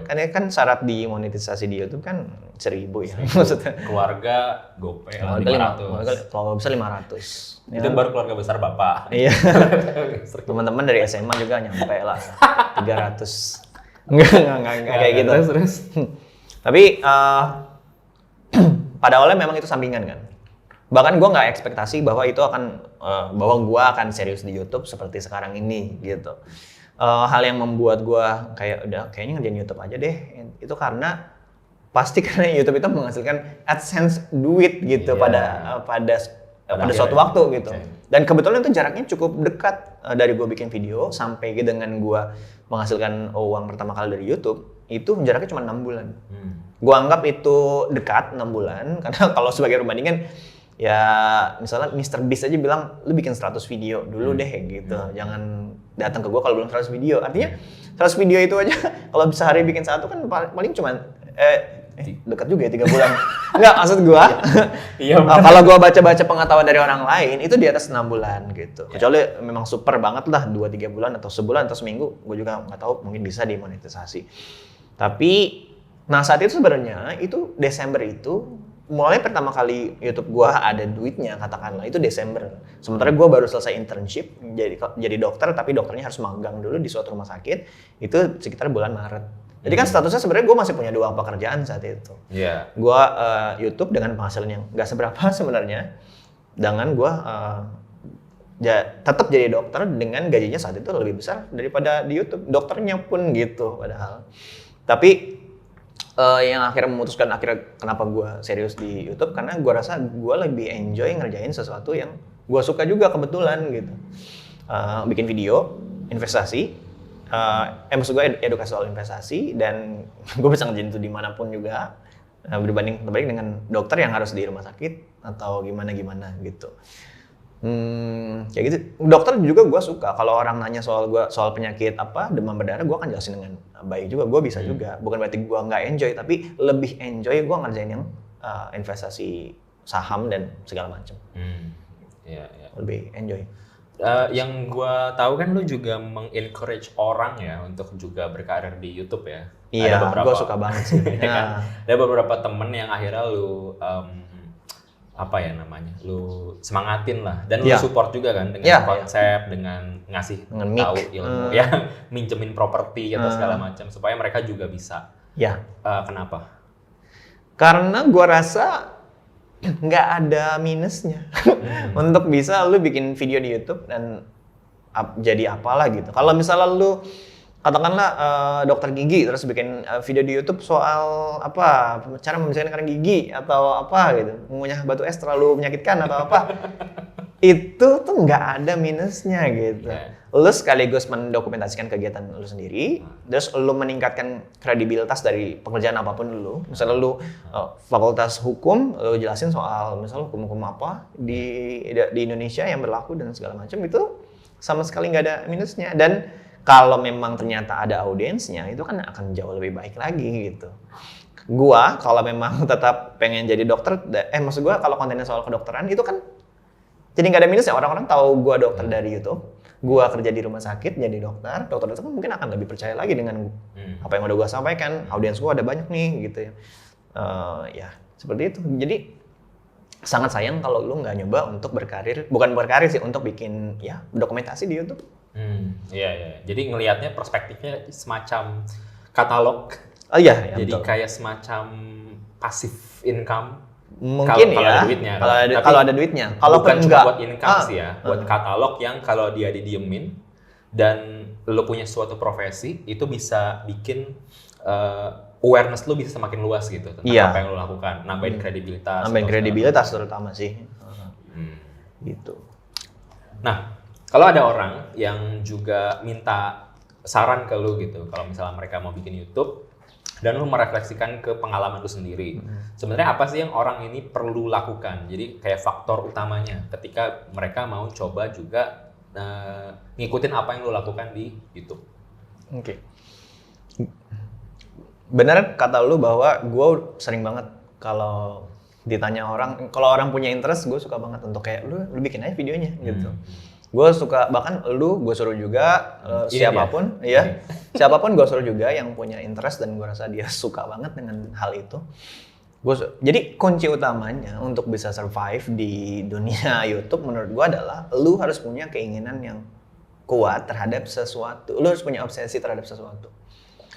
[SPEAKER 2] kan syarat di monetisasi di YouTube kan 1.000 ya. Maksudnya
[SPEAKER 1] keluarga GoPay lah 500.
[SPEAKER 2] Kalau bisa 500.
[SPEAKER 1] Itu baru keluarga besar Bapak.
[SPEAKER 2] Iya. Teman-teman dari SMA juga nyampe lah 300. Enggak kayak gitu. Terus. Tapi pada awalnya memang itu sampingan kan. Bahkan gue nggak ekspektasi bahwa itu akan bahwa gue akan serius di YouTube seperti sekarang ini gitu. Hal yang membuat gue kayak udah kayaknya ngerjain YouTube aja deh itu karena pasti karena YouTube itu menghasilkan AdSense duit gitu pada suatu waktu gitu. Dan kebetulan itu jaraknya cukup dekat dari gue bikin video sampai dengan gue menghasilkan uang pertama kali dari YouTube itu jaraknya cuma 6 bulan. Gue anggap itu dekat 6 bulan karena kalau sebagai perbandingan ya misalnya Mr. Beast aja bilang lu bikin 100 video dulu deh gitu. Jangan datang ke gue kalau belum 100 video. Artinya 100 video itu aja kalau bisa hari bikin satu kan paling cuma dekat juga ya 3 bulan. Enggak, maksud gue. Kalau gue baca-baca pengetahuan dari orang lain itu di atas 6 bulan gitu. Kecuali memang super banget lah 2-3 bulan atau sebulan atau seminggu, gue juga nggak tahu mungkin bisa dimonetisasi. Tapi nah saat itu sebenarnya itu Desember itu mulai pertama kali YouTube gue ada duitnya katakanlah itu Desember. Sementara gue baru selesai internship jadi dokter tapi dokternya harus magang dulu di suatu rumah sakit itu sekitar bulan Maret. Jadi kan statusnya sebenarnya gue masih punya 2 pekerjaan saat itu. Gue YouTube dengan penghasilan yang nggak seberapa sebenarnya, dengan gue tetap jadi dokter dengan gajinya saat itu lebih besar daripada di YouTube. Dokternya pun gitu padahal. Tapi yang akhirnya memutuskan kenapa gue serius di YouTube karena gue rasa gue lebih enjoy ngerjain sesuatu yang gue suka juga kebetulan gitu. Bikin video, investasi. Maksud gue edukasi soal investasi dan gue bisa ngerjain itu dimanapun juga berbanding terbalik dengan dokter yang harus di rumah sakit atau gimana gitu. Kayak gitu. Dokter juga gue suka kalau orang nanya soal penyakit apa demam berdarah gue akan jelasin dengan baik juga, gue bisa juga. Bukan berarti gue nggak enjoy tapi lebih enjoy gue ngerjain yang investasi saham dan segala macam. Lebih enjoy.
[SPEAKER 1] Yang gue tahu kan lu juga mengencourage orang ya untuk juga berkarir di YouTube ya.
[SPEAKER 2] Iya, gue suka banget sih.
[SPEAKER 1] Kan? Ada beberapa temen yang akhirnya lu lu semangatin lah dan lu support juga kan dengan konsep, dengan ngasih tahu ilmu, minjemin properti atau segala macam supaya mereka juga bisa. Kenapa?
[SPEAKER 2] Karena gue rasa nggak ada minusnya untuk bisa lu bikin video di YouTube dan jadi apalah gitu. Kalau misalnya lu katakanlah dokter gigi terus bikin video di YouTube soal apa cara membersihkan gigi atau apa gitu, mengunyah batu es terlalu menyakitkan atau apa, itu tuh nggak ada minusnya gitu. Lu sekaligus mendokumentasikan kegiatan lu sendiri, terus lu meningkatkan kredibilitas dari pekerjaan apapun lu. Misalnya lu fakultas hukum, lu jelasin soal misalnya hukum-hukum apa di Indonesia yang berlaku dan segala macam, itu sama sekali nggak ada minusnya. Dan kalau memang ternyata ada audiensnya, itu kan akan jauh lebih baik lagi gitu. Gua kalau memang tetap pengen jadi dokter, maksud gua kalau kontennya soal kedokteran itu kan jadi nggak ada minusnya. Orang-orang tahu gua dokter dari YouTube. Gua kerja di rumah sakit jadi dokter itu kan mungkin akan lebih percaya lagi dengan apa yang udah gua sampaikan. Audiens gua ada banyak nih gitu ya. Seperti itu. Jadi sangat sayang kalau lu nggak nyoba untuk bukan berkarir sih, untuk bikin dokumentasi di YouTube.
[SPEAKER 1] Jadi ngelihatnya perspektifnya semacam katalog. Jadi betul. Kayak semacam passive income.
[SPEAKER 2] Mungkin kalau
[SPEAKER 1] ada duitnya.
[SPEAKER 2] Kalau ada duitnya. Kalau
[SPEAKER 1] bukan cuma
[SPEAKER 2] enggak
[SPEAKER 1] buat income sih ya, buat katalog yang kalau dia didiemin dan lo punya suatu profesi itu bisa bikin awareness lo bisa semakin luas gitu tentang apa yang lo lakukan, nambahin kredibilitas.
[SPEAKER 2] Nambahin kredibilitas terutama sih. Gitu.
[SPEAKER 1] Nah, kalau ada orang yang juga minta saran ke lo gitu, kalau misalnya mereka mau bikin YouTube dan lu merefleksikan ke pengalaman lu sendiri. Sebenarnya apa sih yang orang ini perlu lakukan? Jadi kayak faktor utamanya ketika mereka mau coba juga ngikutin apa yang lu lakukan di YouTube.
[SPEAKER 2] Oke. Benar kata lu bahwa gue sering banget kalau ditanya orang, kalau orang punya interest, gue suka banget untuk kayak lu bikin aja videonya gitu. Gue suka, bahkan gue suruh juga siapapun siapapun gue suruh juga yang punya interest dan gue rasa dia suka banget dengan hal itu. Jadi kunci utamanya untuk bisa survive di dunia YouTube menurut gue adalah lu harus punya keinginan yang kuat terhadap sesuatu. Lu harus punya obsesi terhadap sesuatu.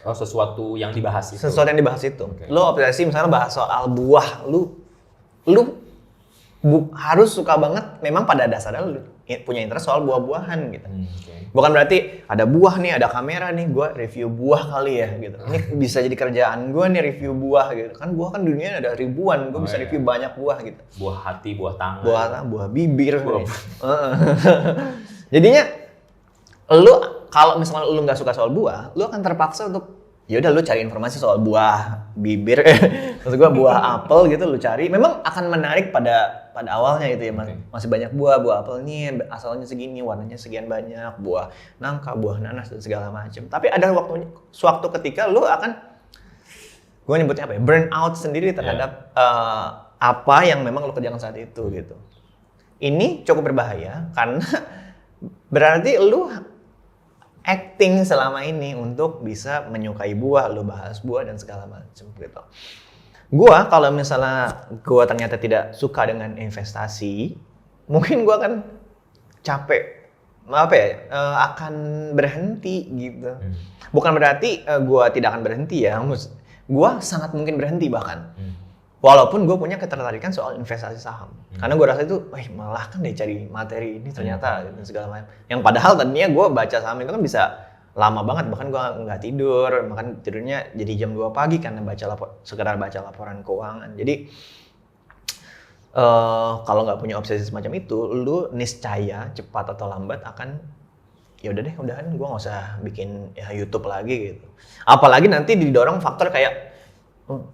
[SPEAKER 1] Oh, sesuatu yang dibahas itu.
[SPEAKER 2] Sesuatu yang dibahas itu. Okay. Lu obsesi misalnya bahas soal buah, lu harus suka banget memang pada dasarnya lu punya interest soal buah-buahan gitu.
[SPEAKER 1] Okay.
[SPEAKER 2] Bukan berarti ada buah nih, ada kamera nih, gue review buah kali ya gitu. Ini bisa jadi kerjaan gue nih review buah gitu. Kan buah kan dunia ada ribuan, gue bisa review banyak buah gitu.
[SPEAKER 1] Buah hati, buah tangan.
[SPEAKER 2] Buah bibir. Buah. Jadinya lu kalau misalnya lu nggak suka soal buah, lu akan terpaksa untuk ya udah lu cari informasi soal buah bibir, maksud gue buah apel gitu lu cari. Memang akan menarik pada awalnya gitu ya, masih banyak buah apel nih asalnya segini, warnanya sekian banyak, buah nangka, buah nanas dan segala macam. Tapi ada suatu ketika lu akan, gue nyebutnya apa ya, burn out sendiri terhadap apa yang memang lu kerjakan saat itu gitu. Ini cukup berbahaya karena berarti lu acting selama ini untuk bisa menyukai buah, lu bahas buah dan segala macam gitu. Gua kalau misalnya gua ternyata tidak suka dengan investasi, mungkin gua akan capek, akan berhenti gitu. Bukan berarti gua tidak akan berhenti ya, gua sangat mungkin berhenti bahkan. Walaupun gue punya ketertarikan soal investasi saham. Karena gue rasa itu, malah kan dia cari materi ini ternyata dan segala macam. Yang padahal tadinya gue baca saham itu kan bisa lama banget, bahkan gue nggak tidur, bahkan tidurnya jadi jam 2 pagi karena sekedar baca laporan keuangan. Jadi kalau nggak punya obsesi semacam itu, lu niscaya cepat atau lambat akan ya udahan gue nggak usah bikin YouTube lagi gitu. Apalagi nanti didorong faktor kayak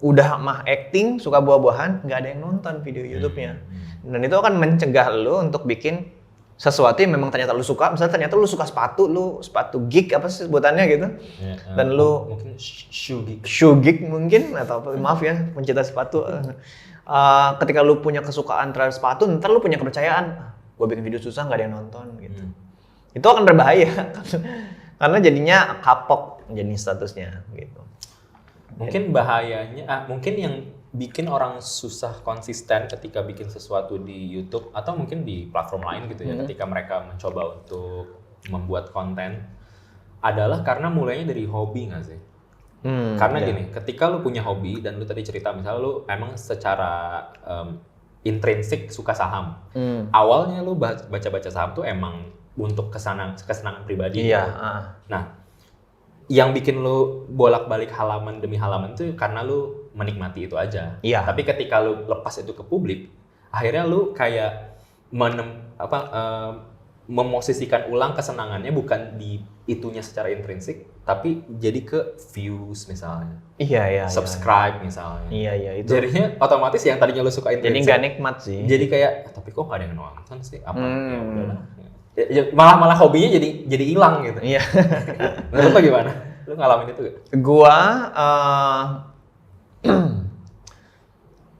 [SPEAKER 2] udah mah acting, suka buah-buahan, nggak ada yang nonton video YouTube-nya. Dan itu akan mencegah lu untuk bikin sesuatu yang memang ternyata lu suka. Misalnya ternyata lu suka sepatu geek apa sih sebutannya gitu. Dan lu
[SPEAKER 1] mungkin
[SPEAKER 2] shoe geek mungkin, atau maaf ya pencinta sepatu. Ketika lu punya kesukaan terhadap sepatu, ntar lu punya kepercayaan, gue bikin video susah nggak ada yang nonton gitu. Itu akan berbahaya karena jadinya kapok jadi statusnya gitu.
[SPEAKER 1] Mungkin bahayanya, mungkin yang bikin orang susah konsisten ketika bikin sesuatu di YouTube atau mungkin di platform lain gitu ya, ketika mereka mencoba untuk membuat konten adalah karena mulainya dari hobi nggak sih? Karena gini, ketika lu punya hobi dan lu tadi cerita misalnya lu emang secara intrinsik suka saham, awalnya lu baca-baca saham tuh emang untuk kesenangan pribadi.
[SPEAKER 2] Iya.
[SPEAKER 1] Nah, yang bikin lu bolak-balik halaman demi halaman itu karena lu menikmati itu aja.
[SPEAKER 2] Iya.
[SPEAKER 1] Tapi ketika lu lepas itu ke publik, akhirnya lu kayak memosisikan ulang kesenangannya bukan di itunya secara intrinsik, tapi jadi ke views misalnya.
[SPEAKER 2] Iya.
[SPEAKER 1] Subscribe misalnya.
[SPEAKER 2] Iya itu.
[SPEAKER 1] Jadinya otomatis yang tadinya lu suka intrinsik.
[SPEAKER 2] Jadi nggak nikmat sih.
[SPEAKER 1] Jadi kayak, tapi kok nggak ada yang nonton sih? Apa? Ya udahlah. Malah hobinya jadi hilang gitu.
[SPEAKER 2] Iya.
[SPEAKER 1] Menurut lo gimana? Lo ngalamin itu gak?
[SPEAKER 2] Gua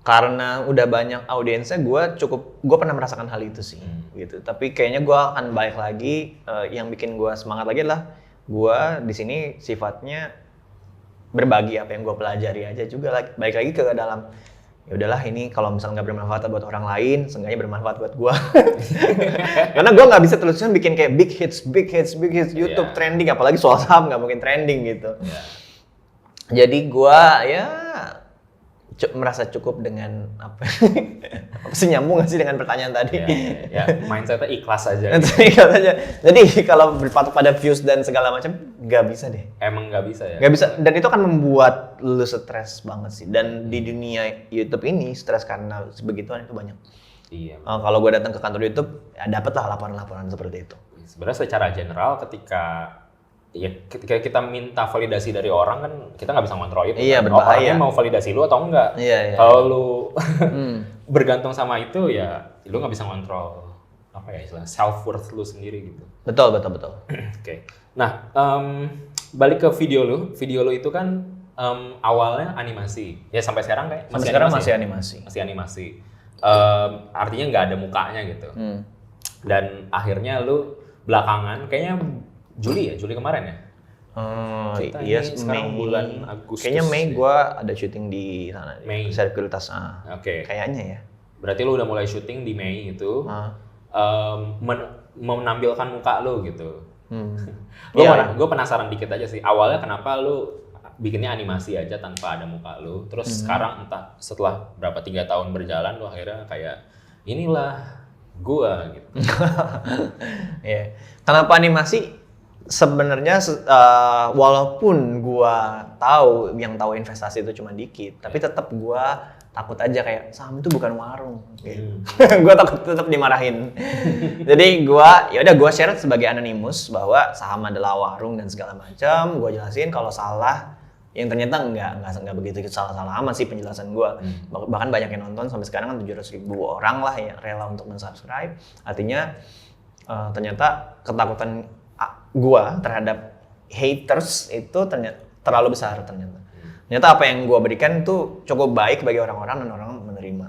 [SPEAKER 2] karena udah banyak audiensnya, gue pernah merasakan hal itu sih, gitu. Tapi kayaknya gue akan balik lagi. Yang bikin gue semangat lagi adalah gue di sini sifatnya berbagi apa yang gue pelajari aja juga. Balik lagi ke dalam. Ya udahlah, ini kalau misalnya nggak bermanfaat buat orang lain, seenggaknya bermanfaat buat gue. Karena gue nggak bisa terusnya bikin kayak big hits YouTube trending, apalagi soal saham nggak mungkin trending gitu. Jadi gue merasa cukup dengan apa sih, nyambung nggak sih dengan pertanyaan tadi?
[SPEAKER 1] Ya, mindsetnya ikhlas aja.
[SPEAKER 2] Ikhlas aja. Jadi kalau berpatok pada views dan segala macam, nggak bisa deh.
[SPEAKER 1] Emang nggak bisa ya?
[SPEAKER 2] Nggak bisa, dan itu akan membuat lu stres banget sih. Dan di dunia YouTube ini stres karena sebegituan itu banyak.
[SPEAKER 1] Iya.
[SPEAKER 2] Kalau gue datang ke kantor YouTube, ya dapatlah laporan-laporan seperti itu.
[SPEAKER 1] Sebenarnya secara general ketika kita minta validasi dari orang kan kita nggak bisa ngontrol itu.
[SPEAKER 2] Iya,
[SPEAKER 1] kan?
[SPEAKER 2] berbahaya.
[SPEAKER 1] Orangnya mau validasi lu atau enggak.
[SPEAKER 2] Iya.
[SPEAKER 1] Kalau lu bergantung sama itu, ya lu nggak bisa ngontrol istilah self worth lu sendiri gitu.
[SPEAKER 2] Betul.
[SPEAKER 1] Oke. Nah, balik ke video lu itu kan awalnya animasi. Ya sampai sekarang kayak
[SPEAKER 2] masih animasi.
[SPEAKER 1] Masih animasi. Artinya nggak ada mukanya gitu. Dan akhirnya lu belakangan kayaknya Juli kemarin ya?
[SPEAKER 2] Iya,
[SPEAKER 1] sekarang bulan Agustus.
[SPEAKER 2] Kayaknya Mei gue ada syuting di sana.
[SPEAKER 1] Mei.
[SPEAKER 2] Sirkulitas.
[SPEAKER 1] Oke.
[SPEAKER 2] Kayaknya ya.
[SPEAKER 1] Berarti lu udah mulai syuting di Mei itu. Menampilkan muka lu gitu. Gue penasaran dikit aja sih. Awalnya kenapa lu bikinnya animasi aja tanpa ada muka lu? Terus sekarang entah setelah berapa 3 tahun berjalan lu akhirnya kayak inilah gua gitu.
[SPEAKER 2] Iya. Kenapa animasi? Sebenarnya walaupun gua tahu yang tahu investasi itu cuma dikit, tapi tetap gua takut aja kayak saham itu bukan warung. Gitu. Gua takut tetap dimarahin. Jadi gua share sebagai anonimus bahwa saham adalah warung dan segala macam. Gua jelasin kalau salah yang ternyata enggak begitu salah-salah amat sih penjelasan gua. Bahkan banyak yang nonton sampai sekarang kan 700.000 orang lah yang rela untuk mensubscribe. Artinya ternyata ketakutan gua terhadap haters itu ternyata terlalu besar ternyata. Ternyata apa yang gua berikan itu cukup baik bagi orang-orang dan orang menerima.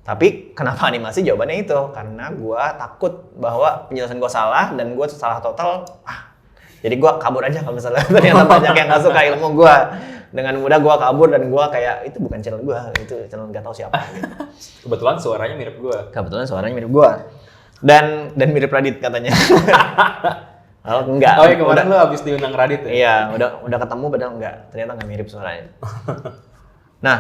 [SPEAKER 2] Tapi kenapa animasi? Jawabannya itu karena gua takut bahwa penjelasan gua salah dan gua salah total. Jadi gua kabur aja kalau misalnya ternyata banyak yang nggak suka ilmu gua. Dengan mudah gua kabur dan gua kayak itu bukan channel gua, itu channel nggak tahu siapa. Gitu.
[SPEAKER 1] Kebetulan suaranya mirip gua. Dan mirip Radit katanya. Oh, enggak. Oh, iya, kemarin lu habis diundang Radit ya?
[SPEAKER 2] Iya, udah ketemu padahal enggak. Ternyata enggak mirip suaranya. Nah,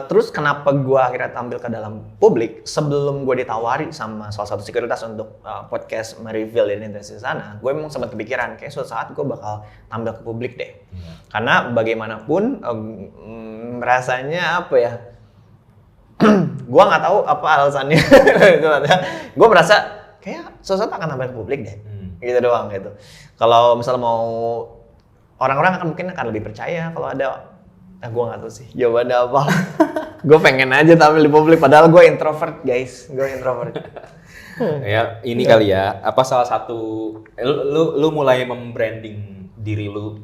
[SPEAKER 2] terus kenapa gua akhirnya tampil ke dalam publik sebelum gua ditawari sama salah satu sekuritas untuk podcast mereveal identitas di sana, gue memang sempat kepikiran kayak suatu saat gua bakal tampil ke publik deh. Karena bagaimanapun rasanya apa ya? Gua nggak tahu apa alasannya. Gua merasa kayak suatu saat akan tampil ke publik deh. Gitu doang gitu. Kalau misalnya mau orang-orang mungkin akan lebih percaya kalau ada gue nggak tahu sih jawabannya apa. Gue pengen aja tampil di publik padahal gue introvert guys,
[SPEAKER 1] Ya ini kali ya apa salah satu lu mulai membranding diri lu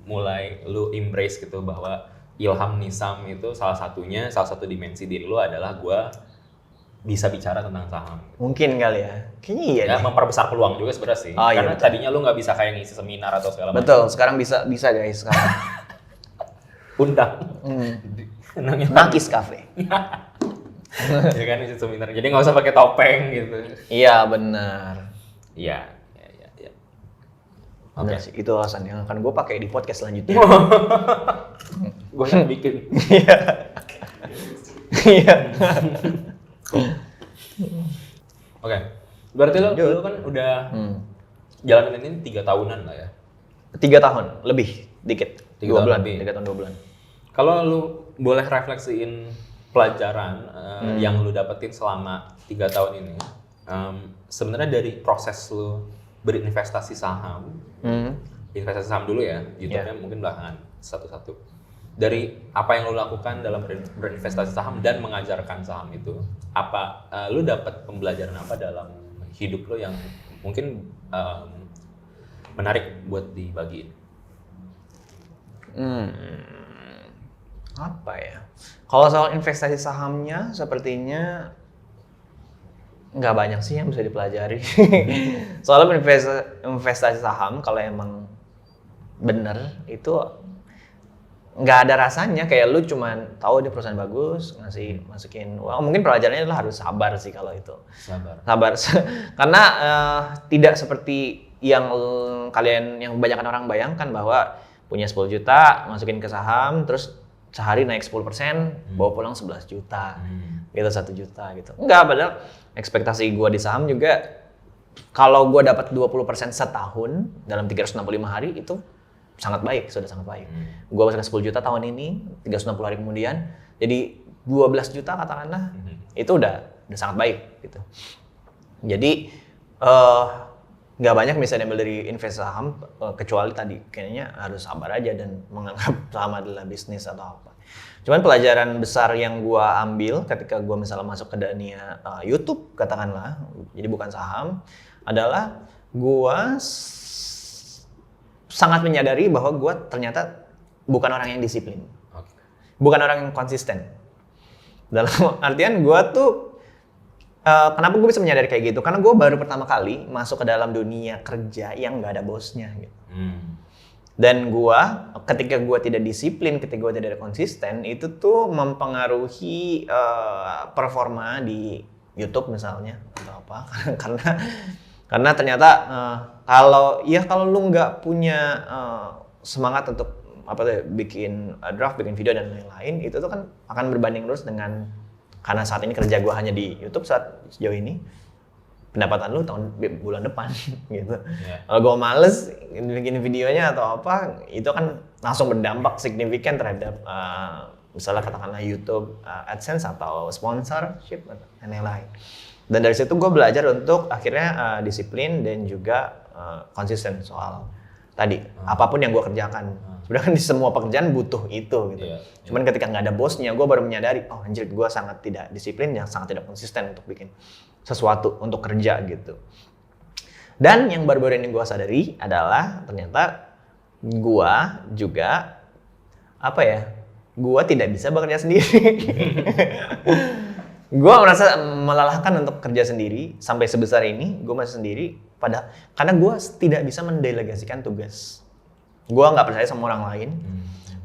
[SPEAKER 1] mulai lu embrace gitu bahwa Ilham Nisam itu salah satu dimensi diri lu adalah gue bisa bicara tentang saham.
[SPEAKER 2] Mungkin kali ya. Kayaknya iya
[SPEAKER 1] ya, memperbesar peluang juga sebenarnya sih. Karena tadinya lu nggak bisa kayak ngisi seminar atau segala macam.
[SPEAKER 2] Betul, sekarang bisa guys sekarang.
[SPEAKER 1] Undang.
[SPEAKER 2] Nakis Cafe.
[SPEAKER 1] Ya kan ngisi seminar. Jadi nggak usah pakai topeng gitu.
[SPEAKER 2] Iya, benar.
[SPEAKER 1] Iya.
[SPEAKER 2] Oke, itu alasan yang akan gue pakai di podcast selanjutnya.
[SPEAKER 1] Gue yang bikin.
[SPEAKER 2] Iya.
[SPEAKER 1] Oke, berarti lu kan udah jalanin ini 3 tahunan lah ya?
[SPEAKER 2] 3 tahun, lebih, dikit.
[SPEAKER 1] 3 tahun
[SPEAKER 2] 3 tahun 2 bulan.
[SPEAKER 1] Kalau lu boleh refleksiin pelajaran yang lu dapetin selama 3 tahun ini, sebenarnya dari proses lu berinvestasi saham, investasi saham dulu ya, YouTube-nya mungkin belakangan satu-satu. Dari apa yang lo lakukan dalam berinvestasi saham dan mengajarkan saham itu, lu dapat pembelajaran apa dalam hidup lo yang mungkin menarik buat dibagiin?
[SPEAKER 2] Apa ya? Kalau soal investasi sahamnya, sepertinya nggak banyak sih yang bisa dipelajari. Soalnya investasi saham kalau emang bener itu nggak ada rasanya, kayak lu cuman tahu ini perusahaan bagus masukin uang. Mungkin pelajarannya adalah harus sabar sih kalau itu. Sabar. Karena tidak seperti yang kebanyakan orang bayangkan bahwa punya 10 juta masukin ke saham terus sehari naik 10%, bawa pulang 11 juta. Gitu 1 juta gitu. Enggak, padahal ekspektasi gua di saham juga kalau gua dapat 20% setahun dalam 365 hari itu sangat baik, sudah sangat baik. Gua masukkan 10 juta tahun ini, 360 hari kemudian, jadi 12 juta katakanlah, itu udah sangat baik gitu. Jadi nggak banyak bisa diambil dari investasi saham, kecuali tadi kayaknya harus sabar aja dan menganggap saham adalah bisnis atau apa. Cuman pelajaran besar yang gua ambil ketika gua misalnya masuk ke dunia YouTube katakanlah, jadi bukan saham, adalah gua sangat menyadari bahwa gue ternyata bukan orang yang disiplin, bukan orang yang konsisten. Dalam artian gue tuh, kenapa gue bisa menyadari kayak gitu? Karena gue baru pertama kali masuk ke dalam dunia kerja yang nggak ada bosnya gitu. Dan gue, ketika gue tidak disiplin, ketika gue tidak ada konsisten, itu tuh mempengaruhi performa di YouTube misalnya atau apa. Karena ternyata kalau lu nggak punya semangat untuk bikin draft, bikin video dan lain-lain, itu tuh kan akan berbanding lurus dengan karena saat ini kerja gue hanya di YouTube saat sejauh ini, pendapatan lu bulan depan gitu. Kalau gue males bikin videonya atau apa, itu kan langsung berdampak signifikan terhadap misalnya katakanlah YouTube, AdSense atau sponsorship dan lain-lain. Dan dari situ gue belajar untuk akhirnya disiplin dan juga konsisten soal tadi apapun yang gue kerjakan. Sebenarnya kan di semua pekerjaan butuh itu gitu. Cuman ketika nggak ada bosnya, gue baru menyadari, oh anjir gue sangat tidak disiplin, yang sangat tidak konsisten untuk bikin sesuatu untuk kerja gitu. Dan yang baru-baru ini gue sadari adalah ternyata gue juga gue tidak bisa bekerja sendiri. Gue merasa melelahkan untuk kerja sendiri sampai sebesar ini. Gue masih sendiri, karena gue tidak bisa mendelegasikan tugas. Gue nggak percaya sama orang lain.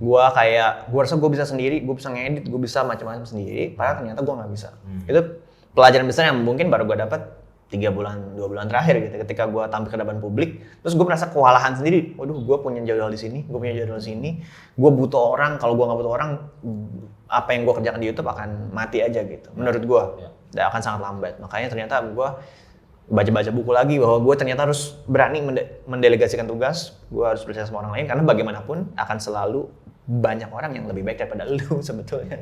[SPEAKER 2] Gue rasa gue bisa sendiri, gue bisa ngedit, gue bisa macam-macam sendiri. Padahal ternyata gue nggak bisa. Itu pelajaran besar yang mungkin baru gue dapat 2 bulan terakhir gitu. Ketika gue tampil ke depan publik, terus gue merasa kewalahan sendiri. Waduh, gue punya jadwal di sini, gue punya jadwal di sini. Gue butuh orang. Kalau gue nggak butuh orang, apa yang gue kerjakan di YouTube akan mati aja gitu. Menurut gue, dan akan sangat lambat. Makanya ternyata gue baca-baca buku lagi bahwa gue ternyata harus berani mendelegasikan tugas. Gue harus percaya sama orang lain karena bagaimanapun akan selalu banyak orang yang lebih baik daripada lu sebetulnya.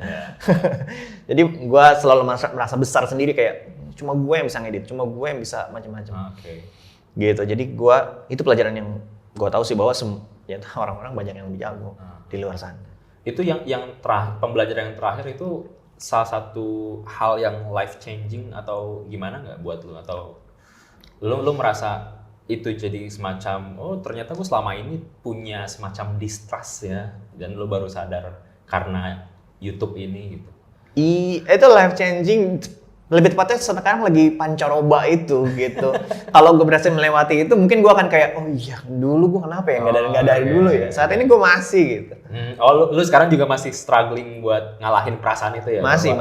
[SPEAKER 2] Jadi gue selalu merasa besar sendiri, kayak cuma gue yang bisa ngedit, cuma gue yang bisa macam-macam. Gitu. Jadi itu pelajaran yang gue tahu sih bahwa ternyata orang-orang banyak yang lebih jago di luar sana.
[SPEAKER 1] Itu yang pembelajaran yang terakhir itu salah satu hal yang life changing atau gimana nggak buat lu, atau lu merasa itu jadi semacam, oh ternyata gue selama ini punya semacam distrust ya, dan lu baru sadar karena YouTube ini gitu.
[SPEAKER 2] Itu life changing, lebih tepatnya sekarang lagi pancaroba itu gitu. Kalau gue berhasil melewati itu, mungkin gue akan kayak, oh iya dulu gue kenapa ya nggak dari dulu ya. Saat ini gue masih gitu.
[SPEAKER 1] Oh lu sekarang juga masih struggling buat ngalahin perasaan itu ya?
[SPEAKER 2] Masih.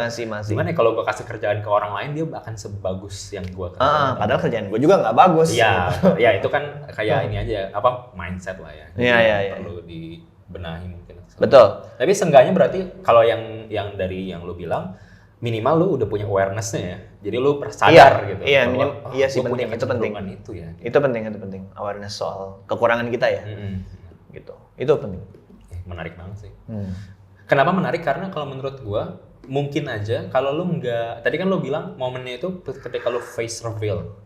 [SPEAKER 1] Gimana ya kalau gue kasih kerjaan ke orang lain, dia akan sebagus yang gue kerjain?
[SPEAKER 2] Padahal kerjaan gue juga nggak bagus.
[SPEAKER 1] Iya,
[SPEAKER 2] gitu.
[SPEAKER 1] Ya itu kan kayak ini aja, mindset lah ya.
[SPEAKER 2] Iya.
[SPEAKER 1] Perlu dibenahi mungkin.
[SPEAKER 2] Betul.
[SPEAKER 1] Tapi seenggaknya berarti kalau yang dari yang lu bilang, minimal lu udah punya awareness-nya ya. Jadi lu sadar gitu.
[SPEAKER 2] Iya,
[SPEAKER 1] bahwa,
[SPEAKER 2] sih penting. Itu penting.
[SPEAKER 1] Itu ya.
[SPEAKER 2] Itu penting. Awareness soal kekurangan kita ya. Gitu. Itu penting.
[SPEAKER 1] Menarik banget sih. Kenapa menarik? Karena kalau menurut gua, mungkin aja kalau lu nggak, tadi kan lu bilang momennya itu ketika lu face reveal.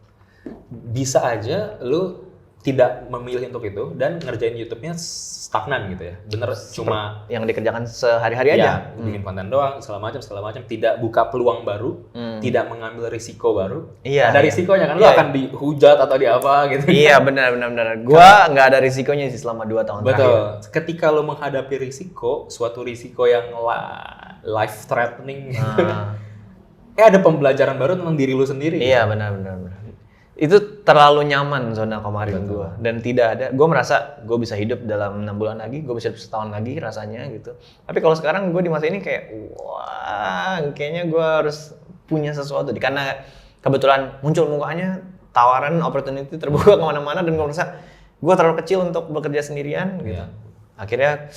[SPEAKER 1] Bisa aja lu tidak memilih untuk itu dan ngerjain YouTube-nya stagnan gitu ya. Bener, cuma
[SPEAKER 2] yang dikerjakan sehari-hari aja.
[SPEAKER 1] Bikin konten doang, segala macam, tidak buka peluang baru, tidak mengambil risiko baru. Ada risikonya kan, lu akan dihujat atau di apa gitu.
[SPEAKER 2] Iya, benar. Gua nggak ada risikonya sih selama 2 tahun terakhir.
[SPEAKER 1] Betul. Ketika lu menghadapi risiko, suatu risiko yang life threatening, ada pembelajaran baru tentang diri lu sendiri.
[SPEAKER 2] Iya, benar. Itu terlalu nyaman zona kemarin gue, dan tidak ada, gue merasa gue bisa hidup dalam 6 bulan lagi, gue bisa hidup setahun lagi rasanya gitu. Tapi kalau sekarang gue di masa ini kayak, wah kayaknya gue harus punya sesuatu, karena kebetulan muncul mukanya tawaran opportunity terbuka kemana-mana, dan gue merasa gue terlalu kecil untuk bekerja sendirian gitu. Akhirnya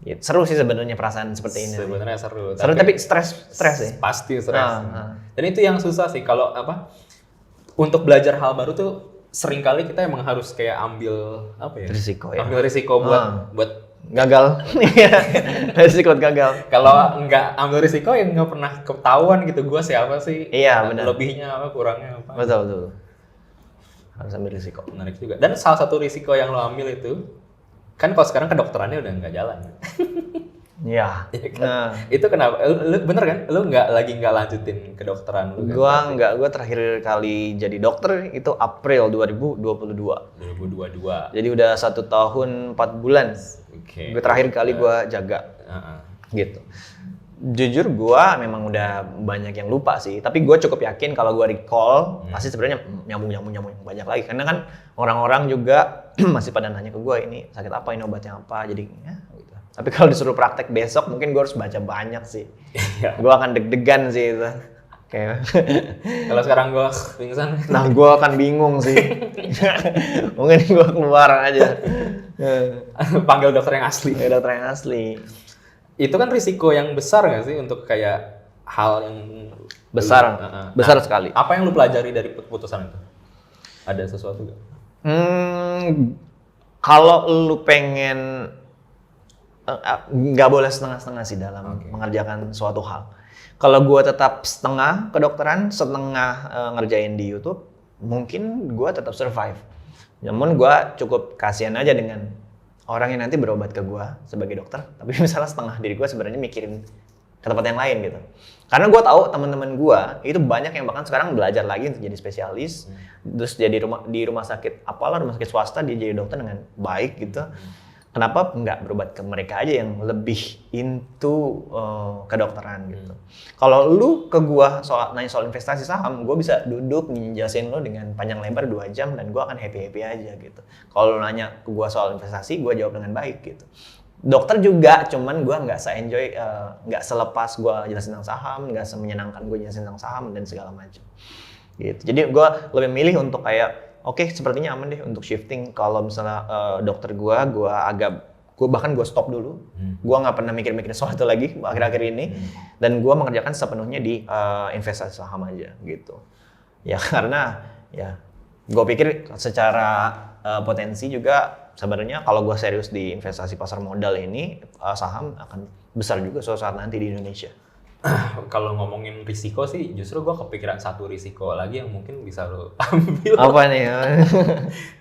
[SPEAKER 2] ya, seru sih sebenarnya perasaan seperti ini.
[SPEAKER 1] Sebenarnya seru
[SPEAKER 2] tapi stres ya.
[SPEAKER 1] Pasti stres. Dan itu yang susah sih kalau untuk belajar hal baru tuh seringkali kita emang harus kayak ambil
[SPEAKER 2] risiko ya.
[SPEAKER 1] Ambil risiko buat
[SPEAKER 2] gagal. Risiko buat gagal.
[SPEAKER 1] Kalau nggak ambil risiko ya nggak pernah ketahuan gitu gua siapa sih.
[SPEAKER 2] Iya, benar.
[SPEAKER 1] Lebihnya apa, kurangnya apa.
[SPEAKER 2] Betul. Harus ambil risiko.
[SPEAKER 1] Menarik juga. Dan salah satu risiko yang lo ambil itu kan kalau sekarang kedokterannya udah nggak jalan.
[SPEAKER 2] Iya.
[SPEAKER 1] Nah, itu kenapa? Lu bener kan? Lu nggak lanjutin kedokteran lu?
[SPEAKER 2] Gua terakhir kali jadi dokter itu April 2022. Jadi udah 1 tahun 4 bulan. Gue terakhir kali gua jaga. Gitu. Jujur gua memang udah banyak yang lupa sih, tapi gua cukup yakin kalau gua recall pasti sebenarnya nyambung banyak lagi, karena kan orang-orang juga masih pada nanya ke gua, ini sakit apa, ini obatnya apa, jadi ya gitu. Tapi kalau disuruh praktek besok mungkin gua harus baca banyak sih. Gua akan deg-degan sih itu. Kayak
[SPEAKER 1] kalau sekarang gua pingsan.
[SPEAKER 2] Nah, gua akan bingung sih. Mungkin gua keluar aja.
[SPEAKER 1] Panggil dokter yang asli.
[SPEAKER 2] Dokter yang asli.
[SPEAKER 1] Itu kan risiko yang besar nggak sih untuk kayak hal yang
[SPEAKER 2] Besar sekali.
[SPEAKER 1] Apa yang lu pelajari dari keputusan itu? Ada sesuatu gak?
[SPEAKER 2] Kalau lu pengen nggak boleh setengah-setengah sih dalam mengerjakan suatu hal. Kalau gue tetap setengah kedokteran, setengah ngerjain di YouTube, mungkin gue tetap survive. Namun gue cukup kasihan aja dengan orang yang nanti berobat ke gue sebagai dokter, tapi misalnya setengah diri gue sebenarnya mikirin ke tempat yang lain gitu. Karena gue tahu teman-teman gue itu banyak yang bahkan sekarang belajar lagi untuk jadi spesialis, terus jadi di rumah sakit rumah sakit swasta dia jadi dokter dengan baik gitu. Kenapa nggak berobat ke mereka aja yang lebih into kedokteran gitu. Kalau lu ke gua nanya soal investasi saham, gua bisa duduk ngejelasin lu dengan panjang lebar 2 jam dan gua akan happy-happy aja gitu. Kalau lu nanya ke gua soal investasi, gua jawab dengan baik gitu. Dokter juga, cuman gua nggak se-enjoy, nggak selepas gua jelasin tentang saham, nggak semenyenangkan gua jelasin tentang saham dan segala macam. Gitu. Jadi gua lebih milih untuk kayak Oke, sepertinya aman deh untuk shifting. Kalau misalnya dokter gue bahkan gue stop dulu. Gue nggak pernah mikir-mikir soal itu lagi akhir-akhir ini. Dan gue mengerjakan sepenuhnya di investasi saham aja gitu. Ya karena ya gue pikir secara potensi juga sebenarnya kalau gue serius di investasi pasar modal ini saham akan besar juga suatu saat nanti di Indonesia.
[SPEAKER 1] Kalau ngomongin risiko sih, justru gue kepikiran satu risiko lagi yang mungkin bisa lo ambil.
[SPEAKER 2] Apa nih?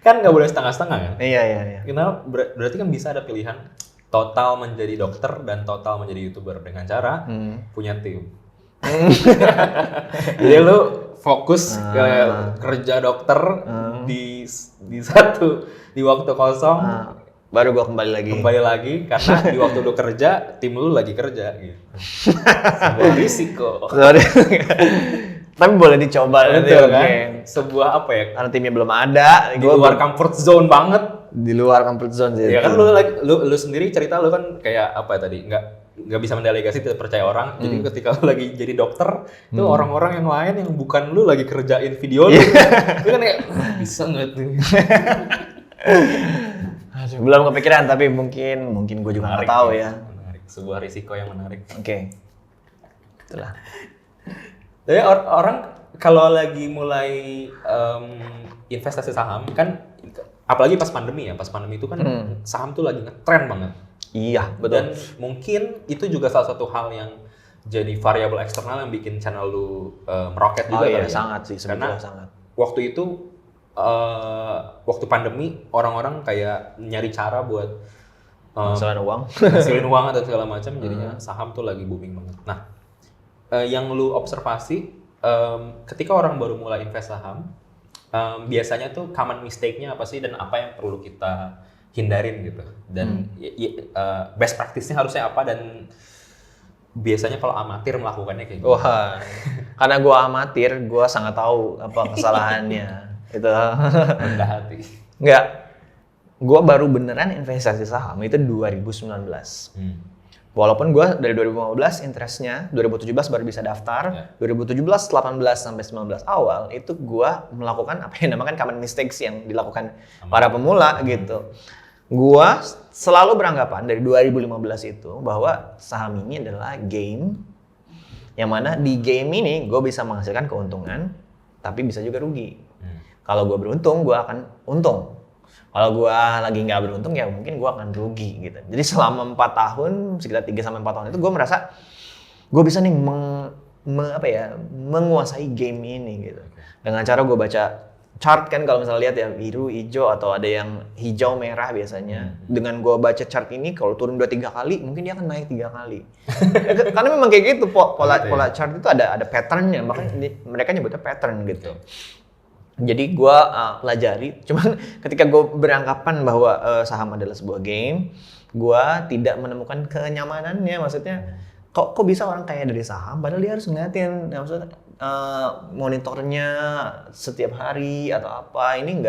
[SPEAKER 1] Kan nggak boleh setengah-setengah kan?
[SPEAKER 2] Iya.
[SPEAKER 1] Kenapa? Berarti kan bisa ada pilihan total menjadi dokter dan total menjadi YouTuber dengan cara punya tim. Jadi lu fokus ke kerja dokter di waktu kosong.
[SPEAKER 2] Baru gua kembali lagi
[SPEAKER 1] karena di waktu lu kerja tim lu lagi kerja gitu. Sebuah risiko.
[SPEAKER 2] Tapi boleh dicoba nanti
[SPEAKER 1] kan? Sebuah apa ya?
[SPEAKER 2] Karena timnya belum ada.
[SPEAKER 1] Di luar comfort zone banget.
[SPEAKER 2] Di luar comfort zone sih.
[SPEAKER 1] Ya kan lu sendiri cerita lu kan kayak apa tadi? Nggak bisa mendelegasi, tidak percaya orang. Jadi ketika lu lagi jadi dokter, itu orang-orang yang lain yang bukan lu lagi kerjain video lu. Itu kan kayak bisa nggak tuh?
[SPEAKER 2] Belum kepikiran, tapi mungkin gue juga nggak tahu ya.
[SPEAKER 1] Menarik. Sebuah risiko yang menarik.
[SPEAKER 2] Oke. Itulah.
[SPEAKER 1] Jadi orang kalau lagi mulai investasi saham kan, apalagi pas pandemi itu kan saham tuh lagi ngetren banget.
[SPEAKER 2] Iya, betul.
[SPEAKER 1] Dan mungkin itu juga salah satu hal yang jadi variabel eksternal yang bikin channel lu meroket juga
[SPEAKER 2] iya,
[SPEAKER 1] kali ya.
[SPEAKER 2] Sangat sih,
[SPEAKER 1] karena
[SPEAKER 2] sangat.
[SPEAKER 1] Waktu itu waktu pandemi orang-orang kayak nyari cara buat hasilin uang atau segala macam, jadinya saham tuh lagi booming banget. Nah, yang lu observasi ketika orang baru mulai invest saham, biasanya tuh common mistake-nya apa sih dan apa yang perlu kita hindarin gitu, dan best practice-nya harusnya apa, dan biasanya kalau amatir melakukannya kayak gitu.
[SPEAKER 2] Wah, karena gue amatir, gue sangat tahu apa kesalahannya. Itu
[SPEAKER 1] rendah hati.
[SPEAKER 2] Enggak, gue baru beneran investasi saham itu 2019. Walaupun gue dari 2015 interestnya, 2017 baru bisa daftar, 2017, 18 sampai 19 awal itu gue melakukan apa yang dinamakan common mistakes yang dilakukan para pemula gitu. Gue selalu beranggapan dari 2015 itu bahwa saham ini adalah game, yang mana di game ini gue bisa menghasilkan keuntungan, tapi bisa juga rugi. Kalau gue beruntung, gue akan untung. Kalau gue lagi nggak beruntung, ya mungkin gue akan rugi gitu. Jadi selama 4 tahun, sekitar 3-4 tahun itu gue merasa gue bisa nih menguasai game ini gitu. Dengan cara gue baca chart kan, kalau misalnya lihat ya biru, hijau, atau ada yang hijau merah biasanya. Dengan gue baca chart ini, kalau turun 2-3 kali, mungkin dia akan naik 3 kali. Karena memang kayak gitu, pola chart itu ada patternnya, makanya mereka nyebutnya pattern gitu. Jadi gue pelajari, cuman ketika gue beranggapan bahwa saham adalah sebuah game, gue tidak menemukan kenyamanannya. Maksudnya kok bisa orang kaya dari saham, padahal dia harus ngeliatin, maksudnya monitornya setiap hari atau apa. Ini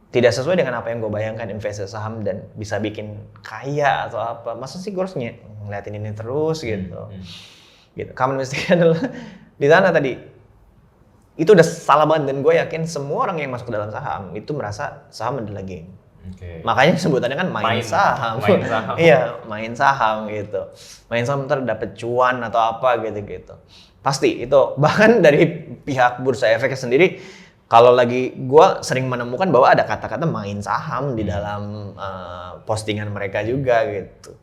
[SPEAKER 2] tidak sesuai dengan apa yang gue bayangkan investasi saham dan bisa bikin kaya atau apa. Masa sih gue harus ngeliatin ini terus gitu. Gitu. Common mistake adalah di sana tadi. Itu udah salah banget, dan gue yakin semua orang yang masuk ke dalam saham itu merasa saham adalah game. Makanya sebutannya kan main saham.
[SPEAKER 1] Main saham.
[SPEAKER 2] Iya, main saham gitu. Main saham ntar dapet cuan atau apa gitu-gitu. Pasti itu. Bahkan dari pihak Bursa Efek sendiri, kalau lagi gue sering menemukan bahwa ada kata-kata main saham di dalam postingan mereka juga gitu.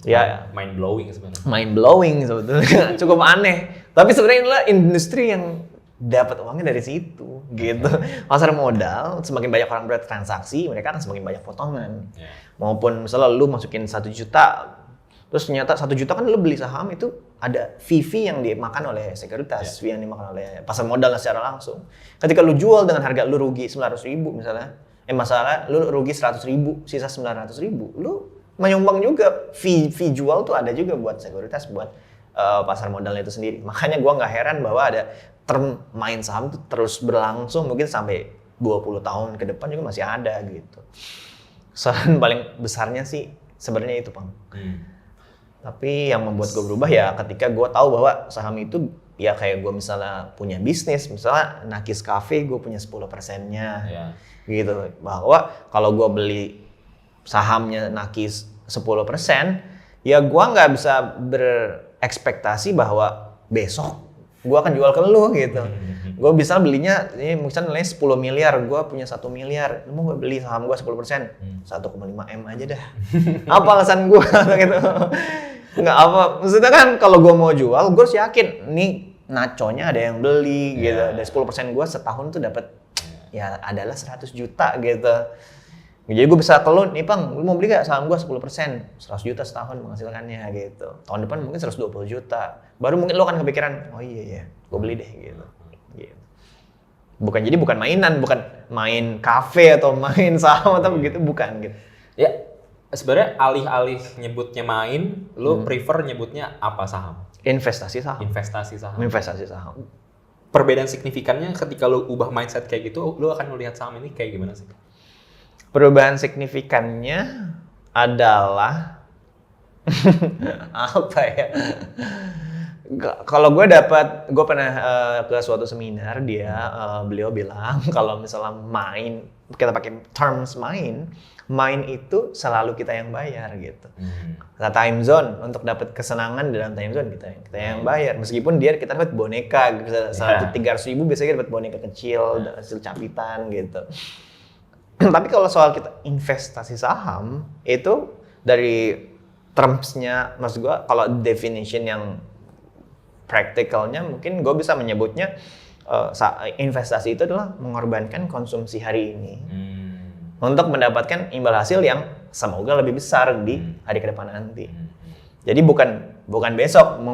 [SPEAKER 2] Ya,
[SPEAKER 1] mind blowing sebenarnya.
[SPEAKER 2] Mind blowing sebetulnya. Cukup aneh. Tapi sebenarnya inilah industri yang dapat uangnya dari situ gitu. Pasar modal, semakin banyak orang bertransaksi, mereka akan semakin banyak potongan. Maupun misalnya lu masukin 1 juta, terus ternyata 1 juta kan lu beli saham itu ada fee yang dimakan oleh sekuritas, fee yang dimakan oleh pasar modal secara langsung. Ketika lu jual dengan harga lu rugi 900.000 misalnya, masalah lu rugi 100.000, sisa 900.000, lu menyumbang juga fee jual tuh ada juga buat sekuritas, buat pasar modalnya itu sendiri. Makanya gua nggak heran bahwa ada term main saham itu terus berlangsung mungkin sampai 20 tahun ke depan juga masih ada gitu. Soal paling besarnya sih sebenarnya itu, Bang. Tapi yang membuat gue berubah ya ketika gue tahu bahwa saham itu ya kayak gue misalnya punya bisnis, misalnya Nakis Cafe gue punya 10%-nya. Gitu. Bahwa kalau gue beli sahamnya Nakis 10%, ya gue nggak bisa berekspektasi bahwa besok gue akan jual ke lu gitu. Gue bisa belinya, ini misalnya nilainya 10 miliar, gue punya 1 miliar. Lu mau beli saham gue 10%? 1,5 M aja dah. Apa alasan gue gitu? Nggak apa, maksudnya kan kalau gue mau jual, gue harus yakin nih naconya ada yang beli gitu. Dan 10% gue setahun tuh dapat ya adalah 100 juta gitu. Jadi gue bisa ke lu, nih Bang, lu mau beli gak saham gue 10%? 100 juta setahun menghasilkannya gitu. Tahun depan mungkin 120 juta. Baru mungkin lu akan kepikiran, oh iya, gue beli deh gitu. Jadi bukan mainan, bukan main kafe atau main saham atau begitu, bukan gitu.
[SPEAKER 1] Ya, sebenarnya alih-alih nyebutnya main, lu prefer nyebutnya apa saham?
[SPEAKER 2] Investasi saham.
[SPEAKER 1] Investasi saham. Perbedaan signifikannya ketika lu ubah mindset kayak gitu, lu akan melihat saham ini kayak gimana sih?
[SPEAKER 2] Perubahan signifikannya adalah apa ya? Kalau gue pernah ke suatu seminar, beliau bilang kalau misalnya kita pakai terms main itu selalu kita yang bayar gitu. Nah, time zone untuk dapat kesenangan dalam time zone kita yang bayar. Meskipun kita dapat boneka, bisa 300.000 biasanya dapat boneka kecil, hasil capitan gitu. Tapi kalau soal kita investasi saham itu dari terms-nya, maksud gue kalau definition yang practical-nya mungkin gue bisa menyebutnya investasi itu adalah mengorbankan konsumsi hari ini untuk mendapatkan imbal hasil yang semoga lebih besar di hari ke depan nanti. Jadi bukan besok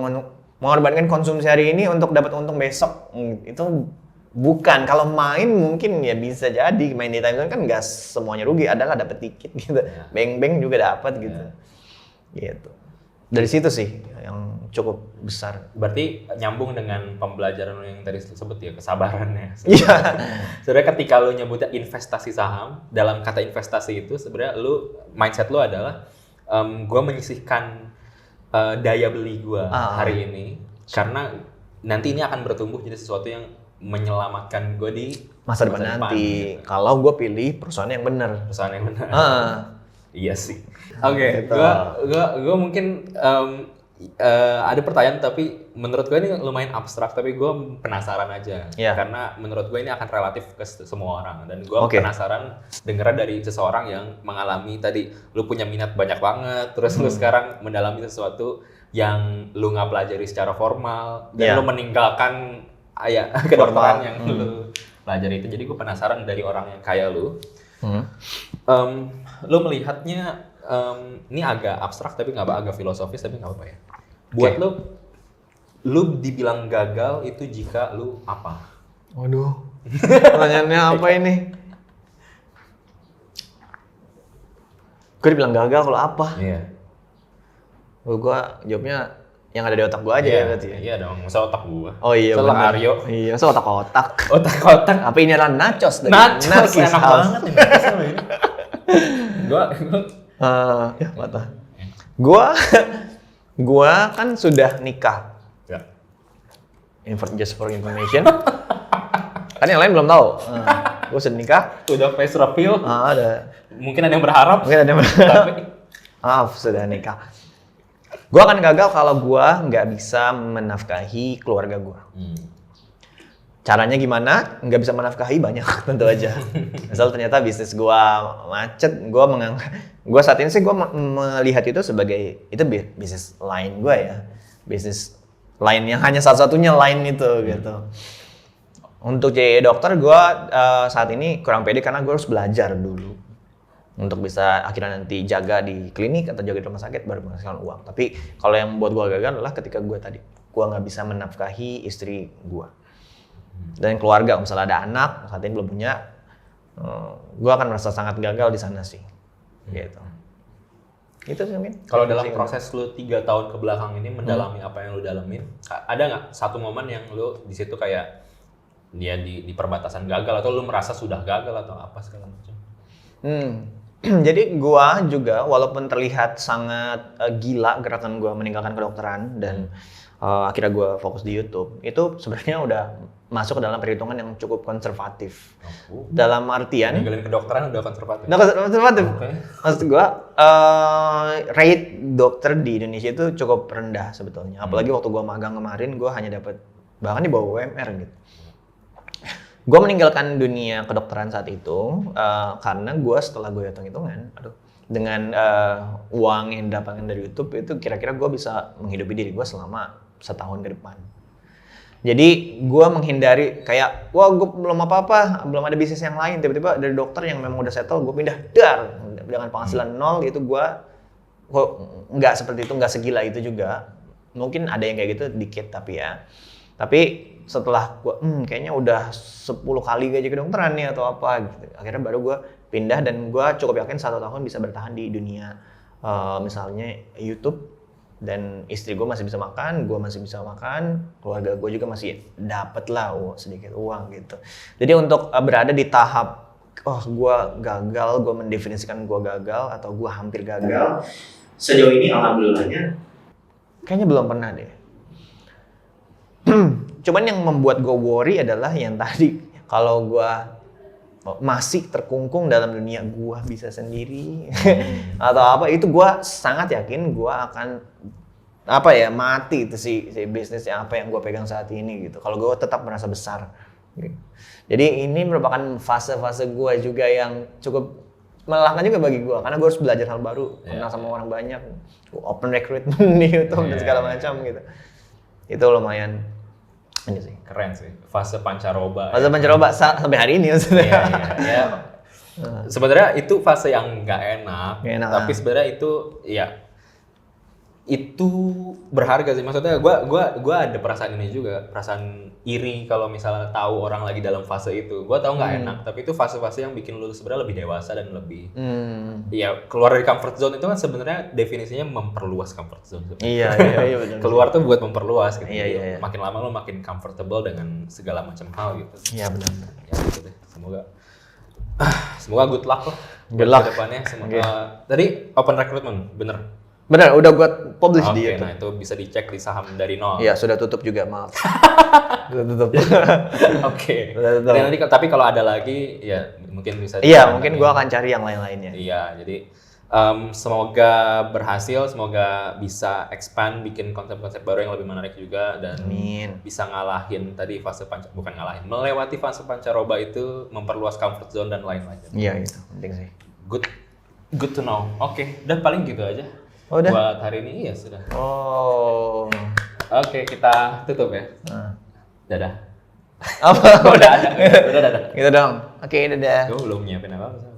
[SPEAKER 2] mengorbankan konsumsi hari ini untuk dapat untung besok, itu bukan. Kalau main mungkin ya bisa jadi main di time zone kan nggak semuanya rugi, adalah dapat dikit gitu, beng juga dapat gitu. Gitu. Dari situ sih yang cukup besar.
[SPEAKER 1] Berarti nyambung dengan pembelajaran lo yang tadi disebut ya, kesabarannya.
[SPEAKER 2] Iya.
[SPEAKER 1] Sebenarnya ketika lo nyebutnya investasi saham, dalam kata investasi itu sebenarnya mindset lo adalah gue menyisihkan daya beli gue hari ini karena nanti ini akan bertumbuh jadi sesuatu yang menyelamatkan gue di
[SPEAKER 2] masa depan nanti. Gitu. Kalau gue pilih perusahaan yang benar.
[SPEAKER 1] Iya sih. Oke, gue mungkin ada pertanyaan tapi menurut gue ini lumayan abstrak, tapi gue penasaran aja. Karena menurut gue ini akan relatif ke semua orang, dan gue penasaran dengar dari seseorang yang mengalami tadi, lu punya minat banyak banget, terus lu sekarang mendalami sesuatu yang lu nggak pelajari secara formal, dan lu meninggalkan kedokteran yang lu pelajari itu. Jadi gue penasaran dari orang yang kayak lu, lu melihatnya ini agak abstrak tapi nggak agak filosofis tapi nggak apa ya. Buat lu dibilang gagal itu jika lu apa?
[SPEAKER 2] Waduh, pertanyaannya apa ini? Gue dibilang gagal kalau apa?
[SPEAKER 1] Iya.
[SPEAKER 2] Gue jawabnya yang ada di otak gue aja ya berarti ya?
[SPEAKER 1] Iya dong, masa otak gue.
[SPEAKER 2] Oh iya
[SPEAKER 1] benar. Aryo.
[SPEAKER 2] Iya, masa otak-otak.
[SPEAKER 1] Otak-otak.
[SPEAKER 2] Apa ini adalah nachos dari
[SPEAKER 1] Nachos, enak banget ini.
[SPEAKER 2] Gua kan sudah nikah.
[SPEAKER 1] Ya.
[SPEAKER 2] Just for information. Kan yang lain belum tahu. Gue sudah nikah.
[SPEAKER 1] Udah face reveal.
[SPEAKER 2] Ada.
[SPEAKER 1] Mungkin ada yang berharap.
[SPEAKER 2] Mungkin ada yang
[SPEAKER 1] Tapi
[SPEAKER 2] maaf, sudah nikah. Gue akan gagal kalau gue nggak bisa menafkahi keluarga gue. Caranya gimana? Nggak bisa menafkahi banyak, tentu aja. Misal ternyata bisnis gue macet, gue saat ini sih gue melihat itu sebagai itu bisnis lain gue ya, bisnis lain yang hanya satu-satunya lain itu gitu. Untuk jadi dokter gue saat ini kurang pede karena gue harus belajar dulu untuk bisa akhirnya nanti jaga di klinik atau jaga di rumah sakit baru menghasilkan uang. Tapi kalau yang buat gue gagal adalah ketika gue nggak bisa menafkahi istri gue dan keluarga. Misalnya ada anak saat ini belum punya, gue akan merasa sangat gagal di sana sih. Gitu. Itu sih mungkin.
[SPEAKER 1] Kalau dalam proses lu 3 tahun ke belakang ini mendalami apa yang lu dalamin, ada nggak satu momen yang lu di situ kayak dia di perbatasan gagal atau lu merasa sudah gagal atau apa segala macam?
[SPEAKER 2] Jadi gua juga walaupun terlihat sangat gila gerakan gua meninggalkan kedokteran dan akhirnya gua fokus di YouTube, itu sebenarnya udah masuk ke dalam perhitungan yang cukup konservatif. Dalam artian
[SPEAKER 1] ninggalin kedokteran udah konservatif.
[SPEAKER 2] Udah konservatif.
[SPEAKER 1] Okay.
[SPEAKER 2] Maksud gua rate dokter di Indonesia itu cukup rendah sebetulnya. Apalagi waktu gua magang kemarin, gua hanya dapat bahkan di bawah UMR gitu. Gue meninggalkan dunia kedokteran saat itu karena gue setelah gue hitung-hitungan, dengan uang yang didapatkan dari YouTube itu kira-kira gue bisa menghidupi diri gue selama setahun ke depan. Jadi gue menghindari kayak, wah gue belum apa-apa, belum ada bisnis yang lain, tiba-tiba dari dokter yang memang udah settle, gue pindah dengan penghasilan nol gitu. Gue nggak seperti itu, nggak segila itu juga. Mungkin ada yang kayak gitu dikit tapi setelah gue kayaknya udah 10 kali gaji kedokteran nih atau apa gitu. Akhirnya baru gue pindah dan gue cukup yakin 1 tahun bisa bertahan di dunia misalnya YouTube, dan istri gue masih bisa makan, gue masih bisa makan, keluarga gue juga masih dapet lah sedikit uang gitu. Jadi untuk berada di tahap gue gagal, gue mendefinisikan gue gagal atau gue hampir gagal, sejauh ini alhamdulillahnya kayaknya belum pernah deh. Cuman yang membuat gue worry adalah yang tadi, kalau gue masih terkungkung dalam dunia gue bisa sendiri atau apa, itu gue sangat yakin gue akan mati itu si bisnis yang apa yang gue pegang saat ini gitu. Kalau gue tetap merasa besar. Jadi ini merupakan fase-fase gue juga yang cukup melelahkan juga bagi gue karena gue harus belajar hal baru, kenal sama orang banyak, open recruitment di YouTube dan segala macam gitu. Itu lumayan. Ini sih.
[SPEAKER 1] Keren sih, fase pancaroba.
[SPEAKER 2] Fase pancaroba sampai hari ini maksudnya.
[SPEAKER 1] Iya. Sebenarnya itu fase yang nggak enak, tapi sebenarnya itu berharga sih. Maksudnya gue ada perasaan ini juga, perasaan iri kalau misalnya tahu orang lagi dalam fase itu. Gue tahu nggak enak, tapi itu fase-fase yang bikin lu sebenarnya lebih dewasa dan lebih keluar dari comfort zone. Itu kan sebenarnya definisinya memperluas comfort zone.
[SPEAKER 2] Iya benar.
[SPEAKER 1] Keluar tuh buat memperluas gitu.
[SPEAKER 2] Iya.
[SPEAKER 1] Makin lama lu makin comfortable dengan segala macam hal gitu.
[SPEAKER 2] Iya benar.
[SPEAKER 1] Ya gitu deh. Semoga good luck lah.
[SPEAKER 2] Good luck
[SPEAKER 1] ke depannya. Semoga tadi open recruitment bener.
[SPEAKER 2] Benar, udah gue publish di YouTube.
[SPEAKER 1] Nah itu bisa dicek di Saham dari Nol.
[SPEAKER 2] Iya, sudah tutup juga, maaf. Sudah tutup.
[SPEAKER 1] Oke. Nanti tapi kalau ada lagi ya mungkin bisa.
[SPEAKER 2] Iya, mungkin gue akan cari yang lain-lainnya.
[SPEAKER 1] Iya, jadi semoga berhasil, semoga bisa expand, bikin konsep-konsep baru yang lebih menarik juga dan bisa ngalahin tadi melewati fase pancaroba itu, memperluas comfort zone dan lain-lain.
[SPEAKER 2] Iya, itu penting sih.
[SPEAKER 1] Good to know. Oke, udah paling gitu aja.
[SPEAKER 2] Udah.
[SPEAKER 1] Buat hari ini ya sudah. Oke, kita tutup ya. Dadah.
[SPEAKER 2] Apa?
[SPEAKER 1] Udah ada.
[SPEAKER 2] Gitu dong. Oke, dadah.
[SPEAKER 1] Gue belum nyiapin apa-apa.